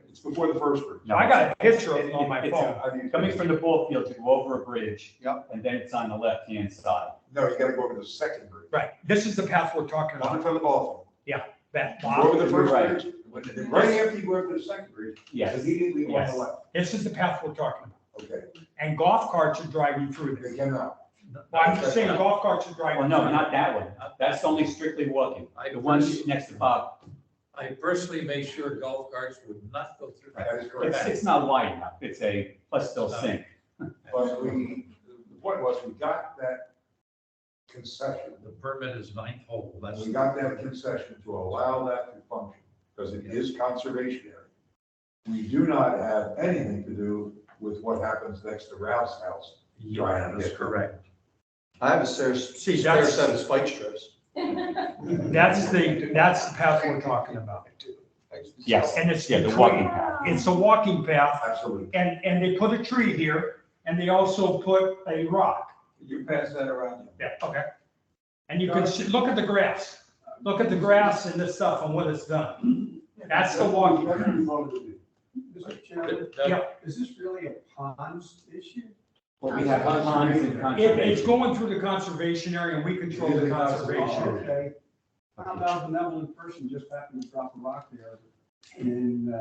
Speaker 3: It's before the first bridge.
Speaker 5: No,
Speaker 1: I got a picture of it on my
Speaker 5: it's-
Speaker 1: phone.
Speaker 5: coming from the ball field to go over a bridge.
Speaker 6: Yep.
Speaker 5: And then it's on the left-hand side.
Speaker 3: No, you gotta go over the second bridge.
Speaker 1: Right, this is the path we're talking
Speaker 3: Coming
Speaker 1: about.
Speaker 3: from the ball
Speaker 1: That
Speaker 3: field. Go over
Speaker 1: Bob,
Speaker 3: the first
Speaker 5: Right.
Speaker 3: bridge, right after you go over the second bridge,
Speaker 5: Yes,
Speaker 3: immediately on
Speaker 5: Yes.
Speaker 3: the left.
Speaker 1: this is the path we're talking about.
Speaker 3: Okay,
Speaker 1: And golf carts are driving through
Speaker 3: they
Speaker 1: this.
Speaker 3: cannot.
Speaker 1: Well, I'm just saying golf carts are
Speaker 5: well,
Speaker 1: driving.
Speaker 5: no,
Speaker 1: through.
Speaker 5: not that one. That's only strictly walking. The one next to Bob,
Speaker 11: I personally made sure golf carts would not go through that.
Speaker 3: That is correct.
Speaker 5: it's not wide enough. It's a, plus they'll sink.
Speaker 3: But the point was, we got that concession.
Speaker 11: The permit is 9th hole, that's.
Speaker 3: We got that concession to allow that to function, because it is conservation area. We do not have anything to do with what happens next to Ralph's house.
Speaker 11: Yeah, that's correct.
Speaker 6: I have a spare
Speaker 1: that's-
Speaker 6: set of spike strips.
Speaker 1: That's the path we're talking about.
Speaker 5: Yes,
Speaker 1: And it's
Speaker 5: yeah, the walking
Speaker 1: between-
Speaker 5: path.
Speaker 1: It's a walking path,
Speaker 3: Absolutely.
Speaker 1: and they put a tree here, and they also put a rock.
Speaker 4: You pass that around.
Speaker 1: Yeah, okay. And you can see, look at the grass. Look at the grass and this stuff and what it's done. That's the walking.
Speaker 9: That's what we wanted to do. Mr. Chairman,
Speaker 1: Yeah,
Speaker 9: is this really a ponds issue?
Speaker 5: Well, we have ponds and
Speaker 1: it's
Speaker 5: conservation.
Speaker 1: going through the conservation area, and we control the conservation.
Speaker 9: Okay. How about a benevolent person just happened to drop a rock there and,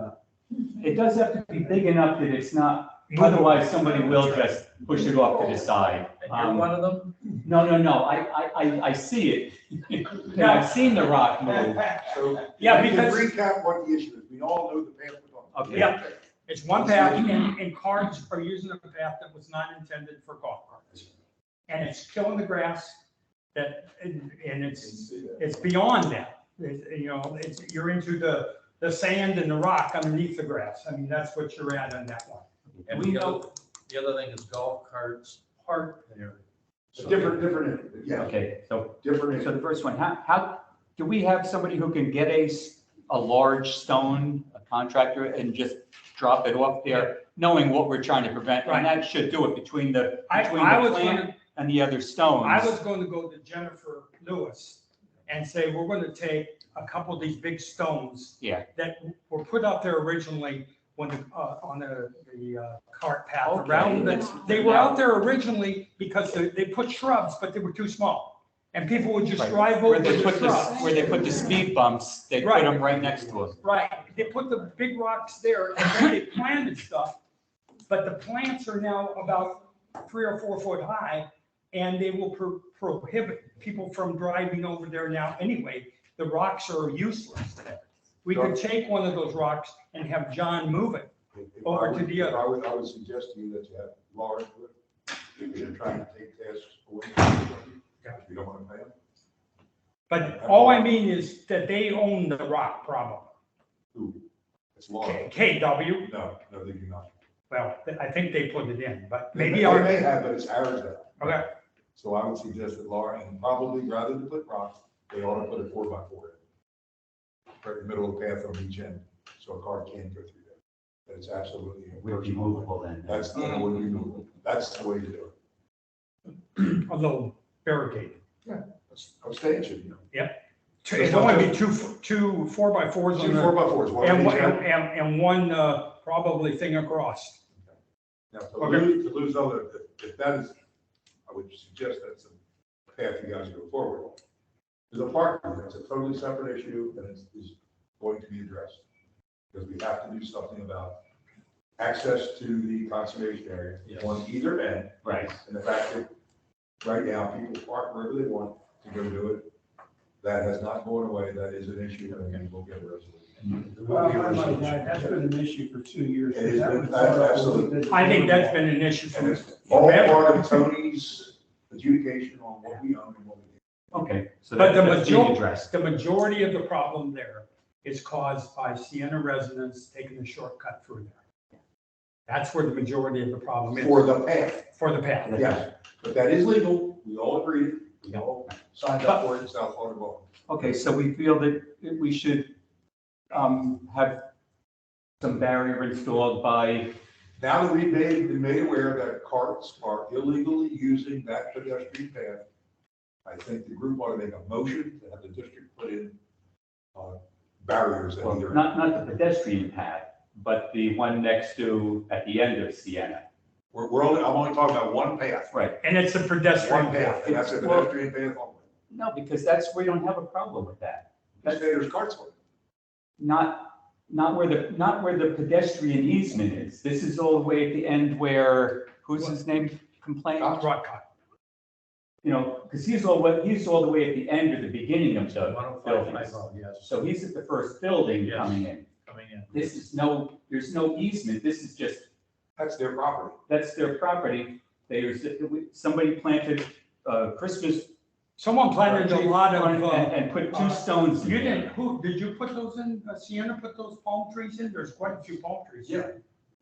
Speaker 5: It does have to be big enough that it's not, otherwise somebody will just push it off to the side.
Speaker 11: And you're one of them?
Speaker 5: No, I see it. And I've seen the rock move.
Speaker 3: So.
Speaker 1: Yeah,
Speaker 3: we can
Speaker 1: because-
Speaker 3: Recap what the issue is. We all know the path we're talking about.
Speaker 5: Okay.
Speaker 1: Yeah. It's one path, and cars are using a path that was not intended for golf carts. And it's killing the grass, and it's beyond that. You know, you're into the sand and the rock underneath the grass. I mean, that's what you're at on that one.
Speaker 11: And the other thing is golf carts park there.
Speaker 3: It's different, yeah,
Speaker 5: Okay, so
Speaker 3: different.
Speaker 5: the first one, how, do we have somebody who can get a large stone, a contractor, and just drop it off there, knowing what we're trying to prevent?
Speaker 1: Right.
Speaker 5: And that should do it between the
Speaker 1: I was
Speaker 5: plant
Speaker 1: gonna,
Speaker 5: and the other stones.
Speaker 1: I was going to go to Jennifer Lewis and say, we're going to take a couple of these big stones
Speaker 5: Yeah,
Speaker 1: that were put out there originally when on the cart path
Speaker 5: Okay.
Speaker 1: around. They were out there originally because they put shrubs, but they were too small. And people would just
Speaker 5: Right.
Speaker 1: drive
Speaker 5: where
Speaker 1: over
Speaker 5: they
Speaker 1: the
Speaker 5: put
Speaker 1: shrubs.
Speaker 5: where they put the speed bumps, they put
Speaker 1: Right.
Speaker 5: them right next to them.
Speaker 1: Right, they put the big rocks there and then they planted stuff. But the plants are now about 3 or 4 foot high, and they will prohibit people from driving over there now anyway. The rocks are useless there. We could take one of those rocks and have John move it.
Speaker 3: If
Speaker 1: Over
Speaker 3: I
Speaker 1: to
Speaker 3: would-
Speaker 1: the other.
Speaker 3: I would suggest to you that you have Laura do it. If you're trying to take tasks away from everybody. If you don't want to pay them.
Speaker 1: But all I mean is that they own the rock probably.
Speaker 3: Who? It's law.
Speaker 1: KW,
Speaker 3: No, they do not.
Speaker 1: well, I think they put it in, but
Speaker 3: They
Speaker 1: maybe our,
Speaker 3: may have, but it's ours now.
Speaker 1: okay,
Speaker 3: So I would suggest that Laura, and probably rather than put rocks, they ought to put a 4x4 in. Right in the middle of the path on each end, so a car can't go through there. But it's absolutely.
Speaker 5: Will be movable then.
Speaker 3: That's, it would be movable. That's the way to do
Speaker 1: a little barricade.
Speaker 3: it. I'm staying, you know.
Speaker 1: It'd only be two 4x4s
Speaker 3: Two
Speaker 1: on the,
Speaker 3: 4x4s, one on each end.
Speaker 1: and one, probably thing across.
Speaker 3: Now,
Speaker 1: Okay.
Speaker 3: to lose other, if that is, I would suggest that's a path you guys go forward on. There's a parking, that's a totally separate issue, and is going to be addressed. Because we have to do something about access to the conservation area
Speaker 11: Yes.
Speaker 3: on either end.
Speaker 5: Right.
Speaker 3: And the fact that right now, people park wherever they want to go do it. That has not gone away, that is an issue, and we will get a resolution.
Speaker 11: There will be a
Speaker 9: Well,
Speaker 11: resolution.
Speaker 9: that's been an issue for 2 years.
Speaker 3: It has
Speaker 9: That
Speaker 3: been-
Speaker 9: was part of what we
Speaker 3: absolutely.
Speaker 9: did.
Speaker 1: I think that's been an issue
Speaker 3: And
Speaker 1: for
Speaker 3: it's all
Speaker 1: forever.
Speaker 3: part of Tony's adjudication on what we own and what we do.
Speaker 5: Okay, so
Speaker 1: But the
Speaker 5: that's being
Speaker 1: majority,
Speaker 5: addressed.
Speaker 1: the majority of the problem there is caused by Sienna residents taking the shortcut through there. That's where the majority of the problem is,
Speaker 3: For the path,
Speaker 1: for the path.
Speaker 3: yes, but that is legal, we all agreed, we all signed up for it in South Florida law.
Speaker 5: Okay, so we feel that we should have some barrier installed by,
Speaker 3: Now that we've been made aware that carts are illegally using that pedestrian path, I think the group ought to make a motion to have the district put in barriers at
Speaker 5: well,
Speaker 3: either end.
Speaker 5: not the pedestrian path, but the one next to, at the end of Sienna.
Speaker 3: I'm only talking about one path,
Speaker 5: Right.
Speaker 1: And it's a pedestrian
Speaker 3: one
Speaker 1: path.
Speaker 3: path, and that's a pedestrian path only.
Speaker 5: No, because that's, we don't have a problem with that.
Speaker 3: That's there's carts for it.
Speaker 5: Not where the pedestrian easement is. This is all the way at the end where, who's his name complained?
Speaker 1: Rockcott.
Speaker 5: You know, because he's all the way at the end or the beginning of the
Speaker 11: 105,
Speaker 5: buildings.
Speaker 11: yes,
Speaker 5: So he's at the first building
Speaker 11: Yes.
Speaker 5: coming in.
Speaker 11: coming in.
Speaker 5: There's no easement. This is just,
Speaker 3: That's their property.
Speaker 5: that's their property. Somebody planted Christmas
Speaker 1: Someone planted a lot of,
Speaker 5: and put two stones in
Speaker 1: you
Speaker 5: there.
Speaker 1: didn't, did you put those in, Sienna put those palm trees in? There's quite a few palm trees.
Speaker 3: Yeah.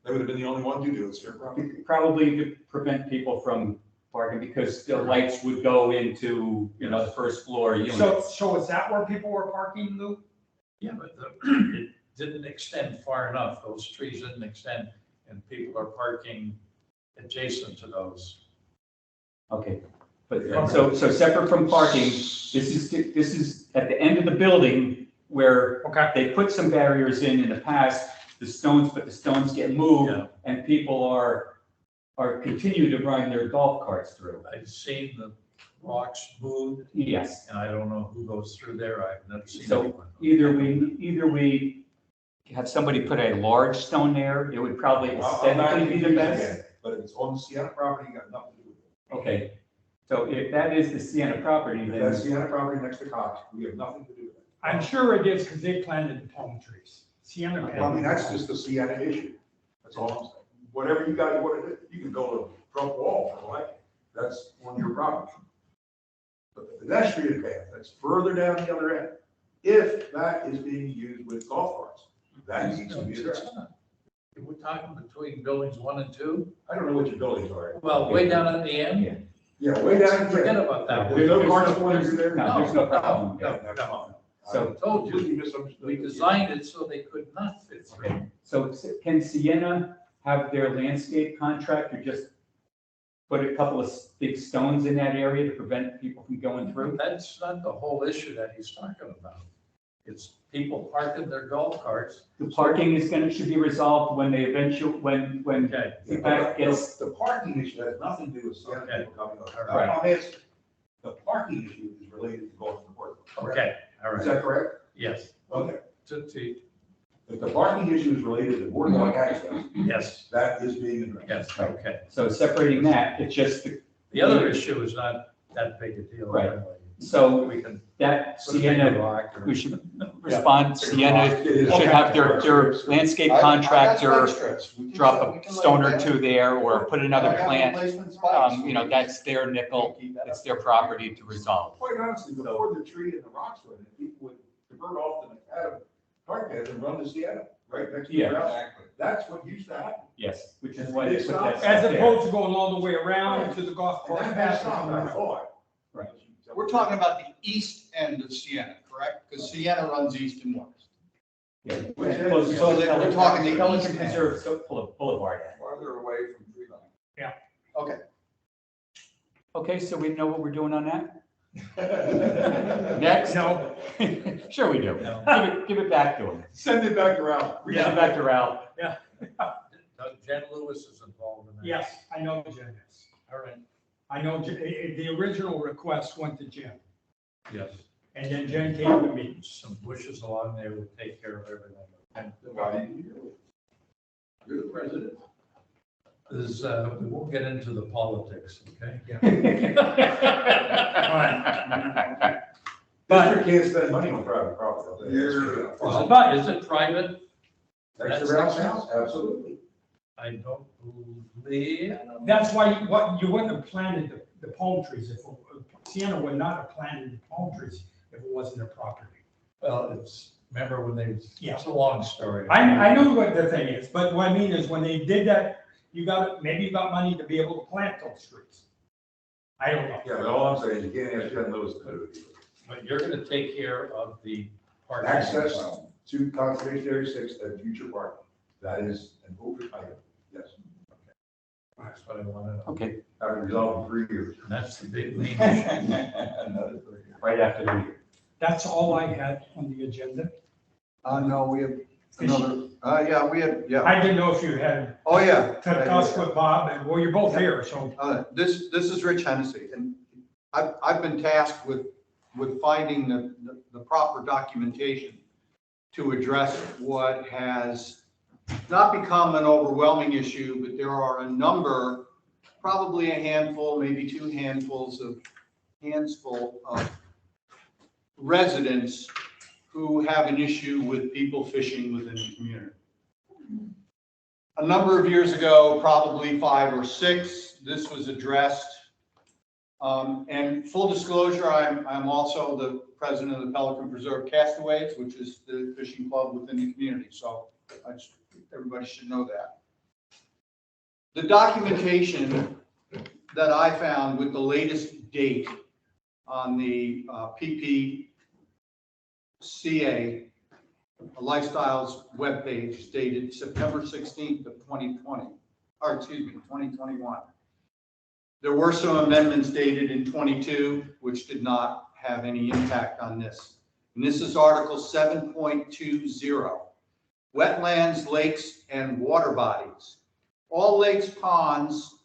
Speaker 3: They would have been the only one to do it, it's their property.
Speaker 5: Probably to prevent people from parking because the lights would go into, the first floor units.
Speaker 1: So is that where people were parking, Lou?
Speaker 11: Yeah, but it didn't extend far enough. Those trees didn't extend, and people are parking adjacent to those.
Speaker 5: Okay, but so separate from parking, this is at the end of the building where
Speaker 1: Okay.
Speaker 5: they put some barriers in the past, but the stones get moved
Speaker 11: Yeah.
Speaker 5: and people are continue to ride their golf carts through.
Speaker 11: I've seen the rocks moved,
Speaker 5: Yes,
Speaker 11: and I don't know who goes through there. I've never seen
Speaker 5: So,
Speaker 11: anyone.
Speaker 5: either we have somebody put a large stone there, it would probably
Speaker 3: I'm not
Speaker 5: aesthetically be the
Speaker 3: confused
Speaker 5: best.
Speaker 3: again, but if it's on the Sienna property, you got nothing to do with it.
Speaker 5: Okay, so if that is the Sienna property,
Speaker 3: If
Speaker 5: then.
Speaker 3: that's Sienna property next to Cox, we have nothing to do with it.
Speaker 1: I'm sure it is because they planted the palm trees. Sienna.
Speaker 3: Well, I mean, that's just the Sienna issue. That's all I'm saying. Whatever you guys want to do, you can build a Trump wall, if you like, that's on your property. But the pedestrian path, that's further down the other end, if that is being used with golf carts, that needs to be addressed.
Speaker 11: We're talking between buildings 1 and 2?
Speaker 3: I don't know what your buildings are.
Speaker 11: Well, way down at the end?
Speaker 5: Yeah.
Speaker 3: Yeah, way down
Speaker 11: Forget
Speaker 3: here.
Speaker 11: about that.
Speaker 3: There's no carts going through there?
Speaker 5: No, there's no problem.
Speaker 11: No.
Speaker 5: So-
Speaker 11: I told you,
Speaker 3: Completely misunderstood.
Speaker 11: we designed it so they could not fit through.
Speaker 5: So can Sienna have their landscape contractor just put a couple of big stones in that area to prevent people from going through?
Speaker 11: That's not the whole issue that he's talking about. It's people parking their golf carts.
Speaker 5: The parking should be resolved when they when
Speaker 11: Okay.
Speaker 5: the back gets,
Speaker 3: The parking issue has nothing to do with Sienna
Speaker 11: Okay.
Speaker 3: people coming over.
Speaker 11: All right.
Speaker 3: I'm asking, the parking issue is related to going to work. correct?
Speaker 11: Okay, all
Speaker 3: Is
Speaker 11: right,
Speaker 3: that correct?
Speaker 11: yes.
Speaker 3: Okay.
Speaker 11: To,
Speaker 3: If the parking issue is related to boardwalk access,
Speaker 11: yes,
Speaker 3: that is being addressed.
Speaker 11: yes, okay.
Speaker 5: so separating that, it's just
Speaker 11: The other issue is not that big a deal.
Speaker 5: Right.
Speaker 11: really.
Speaker 5: So
Speaker 11: We can.
Speaker 5: that
Speaker 11: put a big
Speaker 5: Sienna,
Speaker 11: rock or-
Speaker 5: we should respond, Sienna should have their landscape contractor drop a stone or two there or put another plant. You know, that's their nickel, it's their property to resolve.
Speaker 3: Quite honestly, before the tree and the rocks went in, people would divert off to the Adam Park and run to Sienna, right next to
Speaker 5: Yeah.
Speaker 3: the house.
Speaker 4: Exactly.
Speaker 3: That's what used to happen.
Speaker 5: Yes, which is why they put that
Speaker 1: As
Speaker 5: stuff there.
Speaker 1: opposed to going all the way around to the golf
Speaker 3: And
Speaker 1: course.
Speaker 3: that has stopped, I thought.
Speaker 5: Right.
Speaker 6: We're talking about the east end of Sienna, correct? Because Sienna runs east and west.
Speaker 5: Yeah.
Speaker 3: Which is-
Speaker 6: So we're talking the
Speaker 5: Pelican
Speaker 6: east
Speaker 5: Preserve Boulevard.
Speaker 4: Farther away from tree line.
Speaker 6: Okay.
Speaker 5: Okay, so we know what we're doing on that? Next?
Speaker 1: No.
Speaker 5: Sure we do.
Speaker 11: No.
Speaker 5: Give it back to him.
Speaker 3: Send it back around.
Speaker 5: Give it back to Ralph.
Speaker 11: Jen Lewis is involved in that.
Speaker 1: Yes, I know Jim is.
Speaker 11: All right,
Speaker 1: I know the original request went to Jim,
Speaker 11: yes.
Speaker 1: and then Jim came to me.
Speaker 11: Some bushes along there would take care of everything. And
Speaker 3: Why didn't you do it? You're the president.
Speaker 11: There's, we won't get into the politics, okay?
Speaker 3: District can't spend money on private property.
Speaker 11: Is it private?
Speaker 3: Next to Ralph's house, absolutely.
Speaker 11: I don't believe.
Speaker 1: That's why you wouldn't have planted the palm trees if, Sienna would not have planted the palm trees if it wasn't their property.
Speaker 11: Well, it's, remember when they,
Speaker 1: Yeah.
Speaker 11: it's a long story.
Speaker 1: I know what the thing is, but what I mean is when they did that, maybe you got money to be able to plant those trees. I don't know.
Speaker 3: Yeah, but all I'm saying is you can't ask Jen Lewis to do it.
Speaker 11: But you're gonna take care of the park.
Speaker 3: Access to Conservation Area 6 and future parking. That is an open item, yes.
Speaker 11: That's what I wanted.
Speaker 5: Okay,
Speaker 3: Have it resolved in 3 years.
Speaker 11: And that's the big main issue.
Speaker 5: right after the meeting.
Speaker 1: That's all I had on the agenda.
Speaker 6: No, we have another, yeah, we had, yeah.
Speaker 1: I didn't know if you had
Speaker 6: Oh, yeah.
Speaker 1: discussed with Bob, and, well, you're both here, so.
Speaker 6: This is Rich Hennessy, and I've been tasked with finding the proper documentation to address what has not become an overwhelming issue, but there are a number, probably a handful, maybe two handfuls of residents who have an issue with people fishing within the community. A number of years ago, probably 5 or 6, this was addressed. And full disclosure, I'm also the president of the Pelican Preserve Castaways, which is the fishing club within the community. So everybody should know that. The documentation that I found with the latest date on the PPCA Lifestyles webpage dated September 16th of 2021. There were some amendments dated in 22, which did not have any impact on this. And this is Article 7.20, wetlands, lakes, and water bodies. All lakes, ponds,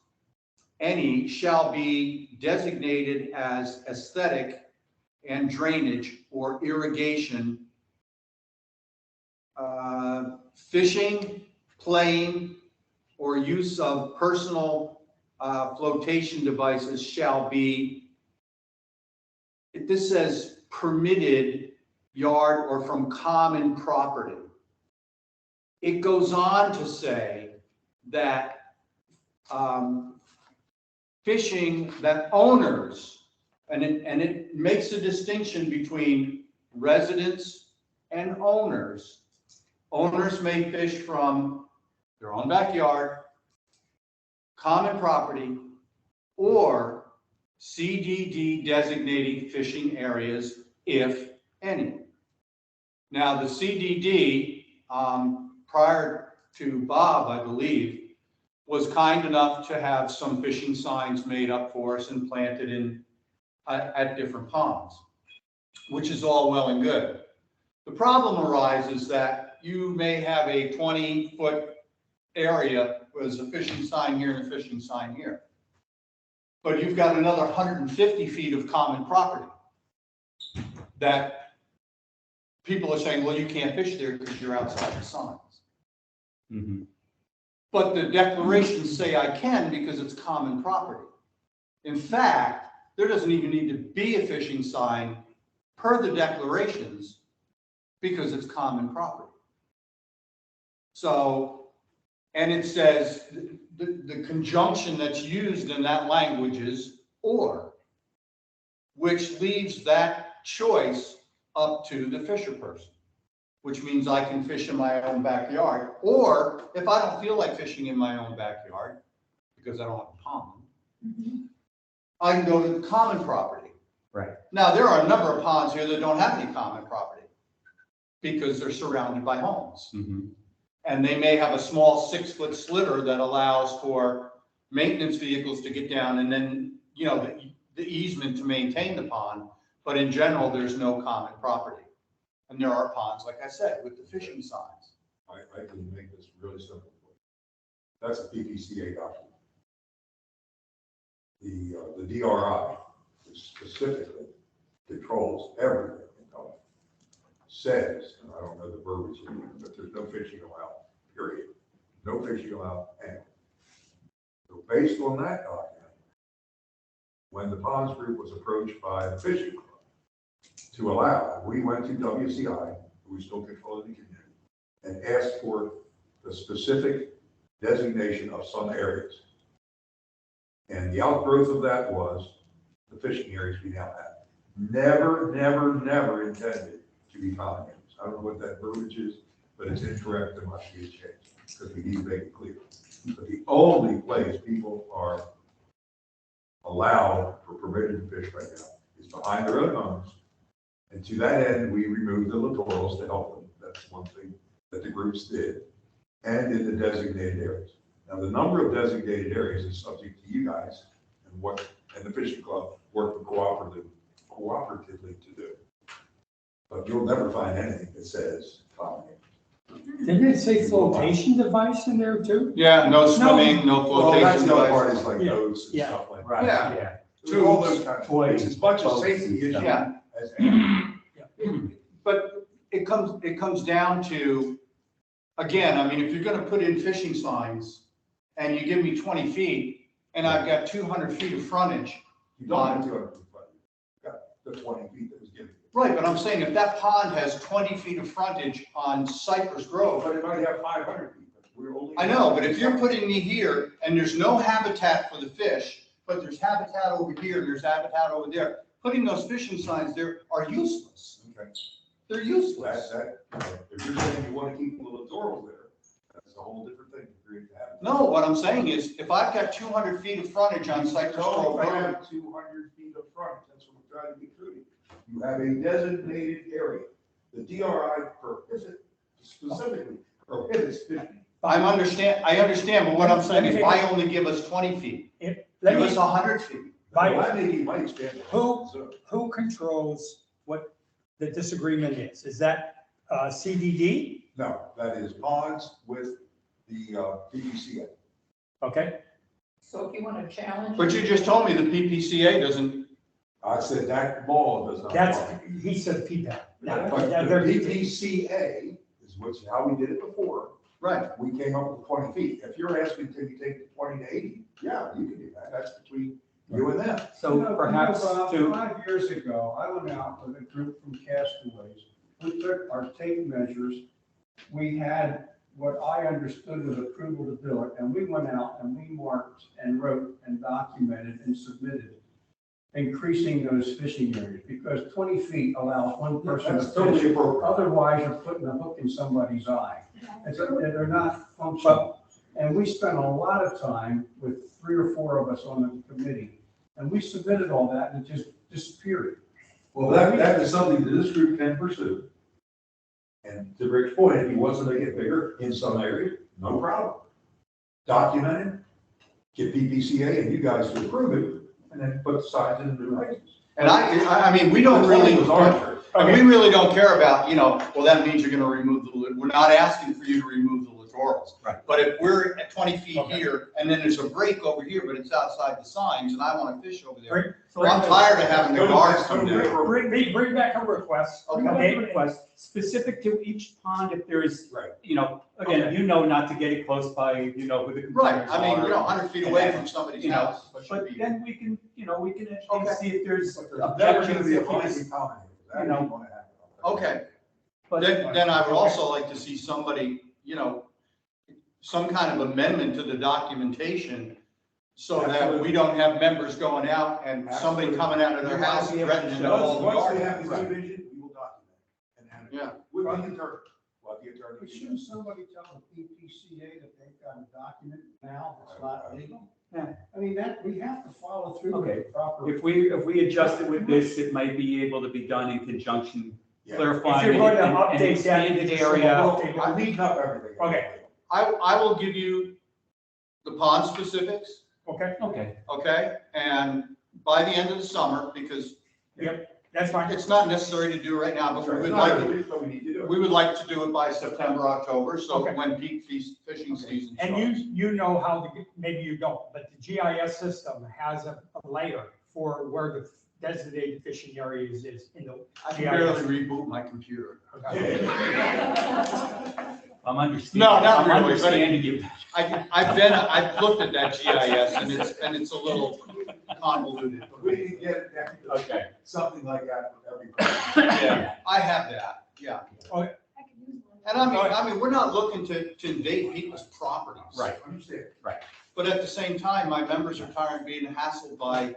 Speaker 6: any shall be designated as aesthetic and drainage or irrigation, fishing, playing, or use of personal flotation devices shall be, this says permitted yard or from common property. It goes on to say that fishing, that owners, and it makes a distinction between residents and owners. Owners may fish from their own backyard, common property, or CDD designating fishing areas, if any. Now, the CDD, prior to Bob, I believe, was kind enough to have some fishing signs made up for us and planted in at different ponds, which is all well and good. The problem arises that you may have a 20-foot area with a fishing sign here and a fishing sign here, but you've got another 150 feet of common property that people are saying, well, you can't fish there because you're outside the signs.
Speaker 5: Mm-hmm.
Speaker 6: But the declarations say I can because it's common property. In fact, there doesn't even need to be a fishing sign per the declarations because it's common property. So, and it says, the conjunction that's used in that language is or, which leaves that choice up to the fisher person, which means I can fish in my own backyard, or if I don't feel like fishing in my own backyard, because I don't have a pond, I can go to the common property.
Speaker 5: Right.
Speaker 6: Now, there are a number of ponds here that don't have any common property because they're surrounded by homes.
Speaker 5: Mhm.
Speaker 6: And they may have a small 6-foot sliver that allows for maintenance vehicles to get down and then, you know, the easement to maintain the pond. But in general, there's no common property. And there are ponds, like I said, with the fishing signs.
Speaker 3: I can make this really simple for you. That's a PPCA document. The DRI, which specifically controls everything, says, and I don't know the verbiage, but there's no fishing allowed, period. No fishing allowed, and so based on that document, when the ponds group was approached by the fishing club to allow, we went to WCI, who we still control the community, and asked for the specific designation of some areas. And the outgrowth of that was the fishing areas we now have. Never, never, never intended to be common areas. I don't know what that verbiage is, but it's incorrect and must be changed because we need to make it clear. But the only place people are allowed for permitted to fish right now is behind their own homes. And to that end, we removed the littorals to help them. That's one thing that the groups did. And in the designated areas. Now, the number of designated areas is subject to you guys and the fishing club working cooperatively to do. But you'll never find anything that says common areas.
Speaker 1: Didn't it say flotation device in there too?
Speaker 6: Yeah, no swimming, no
Speaker 3: Well, that's
Speaker 6: flotation
Speaker 3: the other
Speaker 6: devices.
Speaker 3: part is like
Speaker 1: Yeah.
Speaker 3: boats and
Speaker 1: Yeah.
Speaker 3: stuff like that.
Speaker 5: Right,
Speaker 6: Yeah.
Speaker 5: yeah.
Speaker 3: To all those kinds of
Speaker 5: Toys,
Speaker 3: things. It's as much a
Speaker 5: boats,
Speaker 3: safety issue
Speaker 6: Yeah.
Speaker 3: as anything.
Speaker 6: But it comes down to, again, I mean, if you're gonna put in fishing signs and you give me 20 feet and I've got 200 feet of frontage.
Speaker 3: You don't have 200 feet, but you got the 20 feet that was given.
Speaker 6: Right, but I'm saying if that pond has 20 feet of frontage on Cypress Grove,
Speaker 3: But it might have 500 feet. But we're only.
Speaker 6: I know, but if you're putting me here and there's no habitat for the fish, but there's habitat over here, and there's habitat over there, putting those fishing signs there are useless.
Speaker 3: Okay.
Speaker 6: They're useless.
Speaker 3: If you're saying you want to keep the little doors there, that's a whole different thing.
Speaker 6: No, what I'm saying is, if I've got 200 feet of frontage on Cypress Grove
Speaker 3: I
Speaker 6: Road,
Speaker 3: have 200 feet of front, that's what we're trying to be true. You have a designated area. The DRI specifically prohibits fishing.
Speaker 6: I understand, but what I'm saying is, why only give us 20 feet? Give us 100 feet.
Speaker 3: Well, I think you might expand.
Speaker 1: Who controls what the disagreement is? Is that CDD?
Speaker 3: No, that is ponds with the PPCA.
Speaker 1: Okay,
Speaker 7: So if you want to challenge.
Speaker 6: But you just told me the PPCA doesn't,
Speaker 3: I said that law does not.
Speaker 1: that's,
Speaker 3: apply.
Speaker 1: he said PPAC.
Speaker 3: But
Speaker 1: Yeah,
Speaker 3: the
Speaker 1: they're-
Speaker 3: PPCA is how we did it before.
Speaker 6: right,
Speaker 3: We came up with 20 feet. If you're asking, can you take the 20 to 80? Yeah, you can do that. That's between you and them.
Speaker 5: So perhaps to,
Speaker 9: 5 years ago, I went out with a group from Castaways. We took our tape measures. We had what I understood was approval to do it, and we went out and we marked and wrote and documented and submitted increasing those fishing areas, because 20 feet allows one person to
Speaker 3: That's totally
Speaker 9: fish.
Speaker 3: appropriate.
Speaker 9: Otherwise, you're putting a hook in somebody's eye. And so they're not functional. And we spent a lot of time with 3 or 4 of us on the committee, and we submitted all that and it just disappeared.
Speaker 3: Well, that is something that this group can pursue. And to Rick's point, if he wants to make it bigger in some areas, no problem. Document it, get PPCA and you guys to approve it, and then put the signs in the new places.
Speaker 6: and I mean, we don't really,
Speaker 3: was arbitrary.
Speaker 6: we really don't care about, well, that means you're gonna remove we're not asking for you to remove the littorals. littorals.
Speaker 5: Right.
Speaker 6: But if we're at 20 feet
Speaker 1: Okay.
Speaker 6: here, and then there's a break over here, but it's outside the signs, and I want to fish over there,
Speaker 1: Bring-
Speaker 6: I'm tired of having the guards come down.
Speaker 1: Bring back a request.
Speaker 6: Okay.
Speaker 5: Make a request specific to each pond if there's,
Speaker 10: Right.
Speaker 5: again,
Speaker 1: Okay.
Speaker 5: not to get it close by, who the
Speaker 6: Right,
Speaker 5: complaints
Speaker 6: I mean,
Speaker 5: are.
Speaker 6: 100 feet away from somebody's house. That should
Speaker 5: But
Speaker 6: be-
Speaker 5: then we can at
Speaker 6: Okay.
Speaker 5: least see if there's
Speaker 10: But there's never gonna
Speaker 5: objections.
Speaker 10: be a
Speaker 5: if
Speaker 10: binding
Speaker 5: it's-
Speaker 10: comment. That
Speaker 5: you know.
Speaker 10: ain't gonna happen.
Speaker 6: Okay,
Speaker 5: But
Speaker 6: then I would also like to see somebody, some kind of amendment to the documentation so that we don't have members going out and somebody coming out of their house threatening to haul the
Speaker 10: Once
Speaker 6: guard.
Speaker 10: we have this division, we will document. And then
Speaker 6: Yeah.
Speaker 10: with the attorney, what the attorney.
Speaker 9: But shouldn't somebody tell the PPCA that they've got a document now that's not legal?
Speaker 5: Yeah.
Speaker 9: I mean, we have to follow through with
Speaker 5: Okay.
Speaker 9: the proper.
Speaker 5: if we adjust it with this, it might be able to be done in conjunction,
Speaker 10: Yeah.
Speaker 5: clarifying
Speaker 1: If you're going to
Speaker 5: an
Speaker 1: update that,
Speaker 5: expanded
Speaker 1: just
Speaker 5: area.
Speaker 10: I leave up everything.
Speaker 1: Okay.
Speaker 6: I will give you the pond specifics,
Speaker 1: Okay,
Speaker 5: Okay,
Speaker 6: okay? And by the end of the summer, because
Speaker 1: that's fine.
Speaker 6: it's not necessary to do right now, but we would like to. We would like to do it by September, October, so
Speaker 1: Okay.
Speaker 6: when peak fishing season
Speaker 1: And
Speaker 6: starts.
Speaker 1: you know how, maybe you don't, but the GIS system has a layer for where the designated fishing areas is in the.
Speaker 6: I can barely reboot my computer.
Speaker 5: I'm understanding.
Speaker 6: No, not
Speaker 5: I'm
Speaker 6: really, but
Speaker 5: understanding you.
Speaker 6: I've looked at that GIS and it's a little convoluted.
Speaker 10: We can get
Speaker 5: Okay.
Speaker 10: something like that for every. property.
Speaker 6: Yeah, I have that, yeah.
Speaker 7: I could use one.
Speaker 6: And I mean, we're not looking to invade people's properties.
Speaker 5: Right.
Speaker 10: Understand?
Speaker 6: But at the same time, my members are tired of being hassled by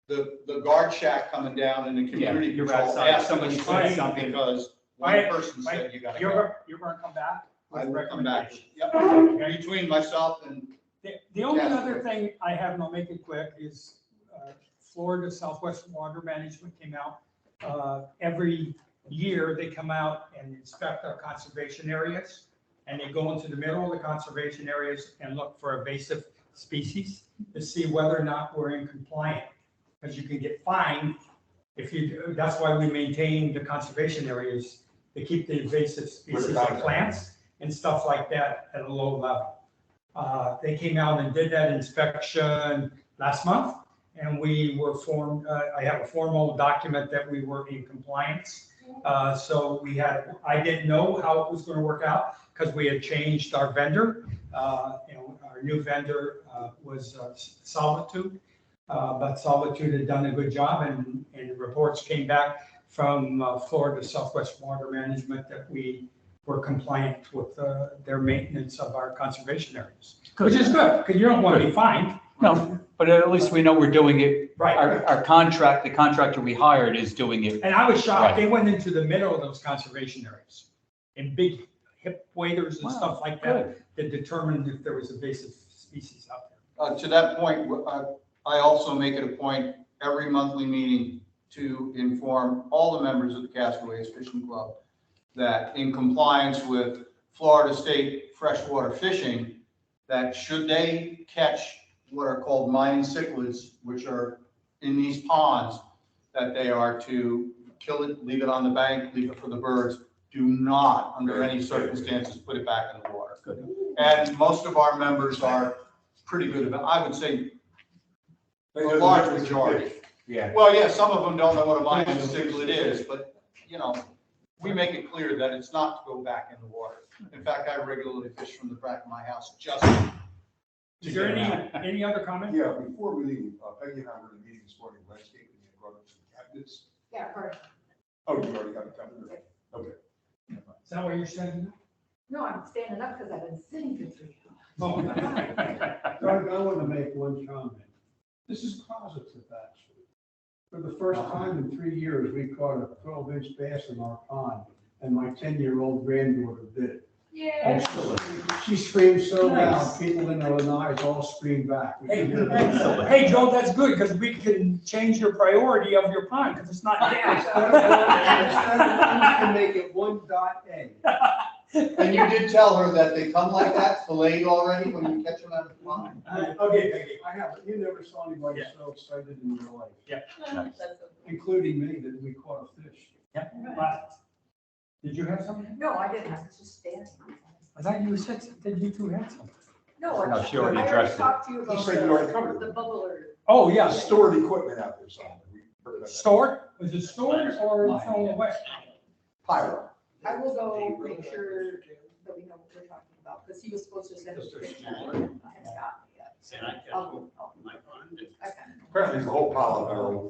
Speaker 6: the guard shack coming down and the community
Speaker 5: you're
Speaker 6: control
Speaker 5: outside.
Speaker 6: asking
Speaker 5: Somebody
Speaker 6: us
Speaker 5: said
Speaker 6: to
Speaker 5: something.
Speaker 6: because one
Speaker 1: Mike,
Speaker 6: person said you gotta
Speaker 1: You're,
Speaker 6: go.
Speaker 1: you're gonna come back? with
Speaker 6: I will come back.
Speaker 1: recommendations.
Speaker 6: Yep,
Speaker 1: Okay.
Speaker 6: between myself and,
Speaker 1: The only
Speaker 6: Yes.
Speaker 1: other thing I have, and I'll make it quick, is Florida Southwest Water Management came out. Every year, they come out and inspect our conservation areas, and they go into the middle of the conservation areas and look for invasive species to see whether or not we're in compliance. Because you can get fined if you do. That's why we maintain the conservation areas, to keep the invasive species like plants and stuff like that at a low level. They came out and did that inspection last month, and we were I have a formal document that we were in compliance. So I didn't know how it was gonna work out, because we had changed our vendor. Our new vendor was Solitude. But Solitude had done a good job, and the reports came back from Florida Southwest Water Management that we were compliant with their maintenance of our conservation areas. Which is good, because you don't want to be fined.
Speaker 5: No, but at least we know we're doing it.
Speaker 1: Right.
Speaker 5: Our contract, the contractor we hired is doing it.
Speaker 1: And I was shocked,
Speaker 5: Right.
Speaker 1: they went into the middle of those conservation areas in big hip waders and
Speaker 5: Wow,
Speaker 1: stuff like that, that determined if there was invasive species out there.
Speaker 6: to that point, I also make it a point every monthly meeting to inform all the members of the Castaways Fishing Club that in compliance with Florida State freshwater fishing, that should they catch what are called mining cichlids, which are in these ponds, that they are to kill it, leave it on the bank, leave it for the birds. Do not, under any circumstances, put it back in the water. And most of our members are pretty good about, I would say, a large majority.
Speaker 10: Yeah.
Speaker 6: Well, yeah, some of them don't know what a mining cichlid is, but, we make it clear that it's not to go back in the water. In fact, I regularly fish from the back of my house just.
Speaker 1: Is there any other comment?
Speaker 10: Yeah, before we leave, Peggy and I were in a meeting this morning, landscaping, and brought up some cabinets.
Speaker 7: Yeah, perfect.
Speaker 10: Oh, you already got a cabinet? Okay.
Speaker 1: Is that what you're saying?
Speaker 7: No, I'm standing up because I've been sitting for 3 hours.
Speaker 1: Oh.
Speaker 9: I want to make one comment. This is positive, actually. For the first time in 3 years, we caught a 12-inch bass in our pond, and my 10-year-old granddaughter did it.
Speaker 7: Yeah.
Speaker 9: She screamed so loud, people in the lanais all screamed back. We could hear her.
Speaker 1: Hey, Joe, that's good, because we can change your priority of your pond, because it's not
Speaker 9: Instead
Speaker 1: down.
Speaker 9: of we can make it 1.A.
Speaker 6: And you did tell her that they come like that, filleted already, when you catch them out of the pond?
Speaker 1: Okay, Peggy.
Speaker 9: I have, you never saw anybody so excited in your life,
Speaker 7: That's okay.
Speaker 9: including me, that we caught a fish.
Speaker 1: Did you have something?
Speaker 7: No, I didn't, I was just standing.
Speaker 1: I thought you said that you two had some.
Speaker 7: No,
Speaker 5: No, she already
Speaker 7: I
Speaker 5: addressed it.
Speaker 7: talked to you
Speaker 3: He
Speaker 7: about
Speaker 3: said you already covered
Speaker 7: the
Speaker 3: it.
Speaker 7: bubbler.
Speaker 1: Oh, yeah,
Speaker 3: Stored equipment out there somewhere. We put it up.
Speaker 1: stored, was it stored or thrown away?
Speaker 3: Pyro.
Speaker 7: I will go make sure that we know what we're talking about, because he was supposed to send it to me. I haven't gotten it yet. I'll- I kind of know.
Speaker 3: Apparently there's a whole pile of barrel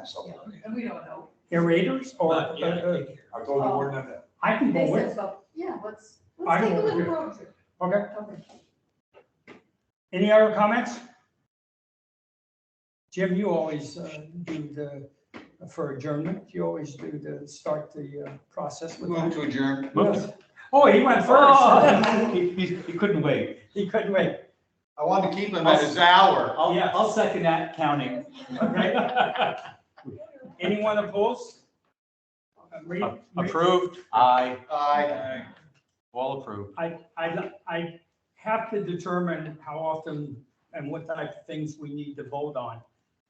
Speaker 3: somewhere.
Speaker 7: And we don't know.
Speaker 1: Aerators or?
Speaker 3: I told you more than that.
Speaker 1: I can
Speaker 7: They
Speaker 1: go
Speaker 7: said,
Speaker 1: with,
Speaker 7: so, yeah, let's
Speaker 1: I
Speaker 7: take a
Speaker 1: will
Speaker 7: little
Speaker 1: do.
Speaker 7: road trip.
Speaker 1: okay.
Speaker 7: Okay.
Speaker 1: Any other comments? Jim, you always do the, for adjournment, you always do the, start the process with
Speaker 6: Move
Speaker 1: that.
Speaker 6: to adjourn.
Speaker 1: Yes. Oh, he went
Speaker 5: Oh,
Speaker 1: first.
Speaker 5: he couldn't wait.
Speaker 1: He couldn't wait.
Speaker 6: I wanted to keep him at his hour.
Speaker 1: Yes.
Speaker 5: I'll second that counting.
Speaker 1: Okay. Anyone opposed?
Speaker 5: Approved, aye,
Speaker 6: Aye.
Speaker 5: all approved.
Speaker 1: I have to determine how often and what type of things we need to vote on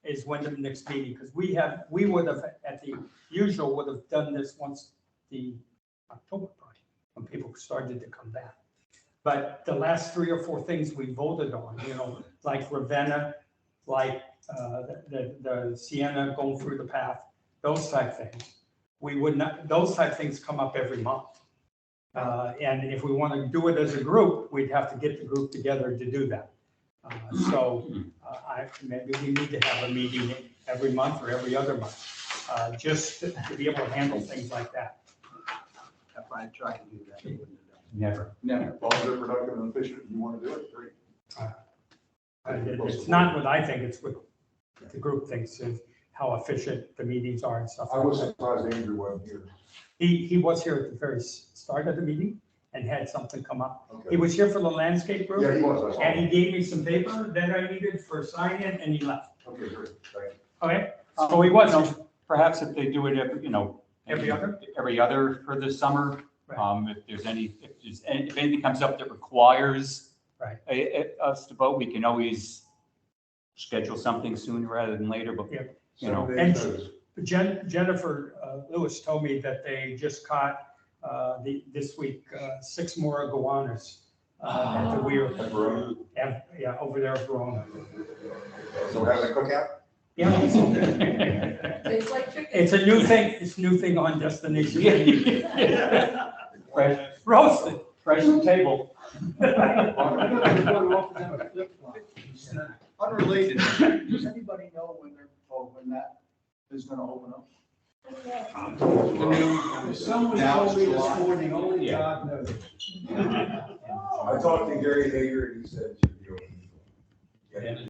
Speaker 1: is when the next meeting, because we would have, at the usual, would have done this once the October party, when people started to come back. But the last 3 or 4 things we voted on, like Ravenna, like the Sienna going through the path, those type things. We would not, those type things come up every month. And if we want to do it as a group, we'd have to get the group together to do that. Maybe we need to have a meeting every month or every other month, just to be able to handle things like that.
Speaker 9: If I try to do that, they wouldn't have done
Speaker 5: Never.
Speaker 3: As long as they're productive and efficient, you want to do it, great.
Speaker 1: It's not what I think, it's what the group thinks, is how efficient the meetings are and stuff.
Speaker 3: I was surprised Andrew wasn't here.
Speaker 1: He was here at the very start of the meeting and had something come up. He
Speaker 3: Okay.
Speaker 1: was here for the landscape group.
Speaker 3: Yeah, he was. I saw
Speaker 1: And he
Speaker 3: him.
Speaker 1: gave me some paper that I needed for signing, and he left.
Speaker 3: Okay, great. Thank you.
Speaker 1: Okay, so he was,
Speaker 5: Perhaps if they do it every,
Speaker 1: Every other?
Speaker 5: Every other for the summer.
Speaker 1: Right.
Speaker 5: If anything comes up that requires
Speaker 1: Right.
Speaker 5: Us to vote, we can always schedule something sooner rather than later, but,
Speaker 1: Yeah.
Speaker 3: 7
Speaker 1: And-
Speaker 3: days notice.
Speaker 1: Jennifer Lewis told me that they just caught this week 6 more iguanas at the weir.
Speaker 3: At Verona.
Speaker 1: Yeah, over there at Verona.
Speaker 3: So we're having a cookout?
Speaker 1: Yeah,
Speaker 7: Tastes like chicken.
Speaker 1: it's a new thing. It's a new thing on Destination.
Speaker 5: Fresh,
Speaker 1: Roasted.
Speaker 5: fresh table.
Speaker 6: Unrelated.
Speaker 10: Does anybody know when that is gonna open up?
Speaker 9: Someone
Speaker 6: Now
Speaker 9: told
Speaker 6: it's
Speaker 9: me this
Speaker 6: July.
Speaker 9: morning, only God knows.
Speaker 3: I talked to Gary Hager and he said it should be open.
Speaker 11: And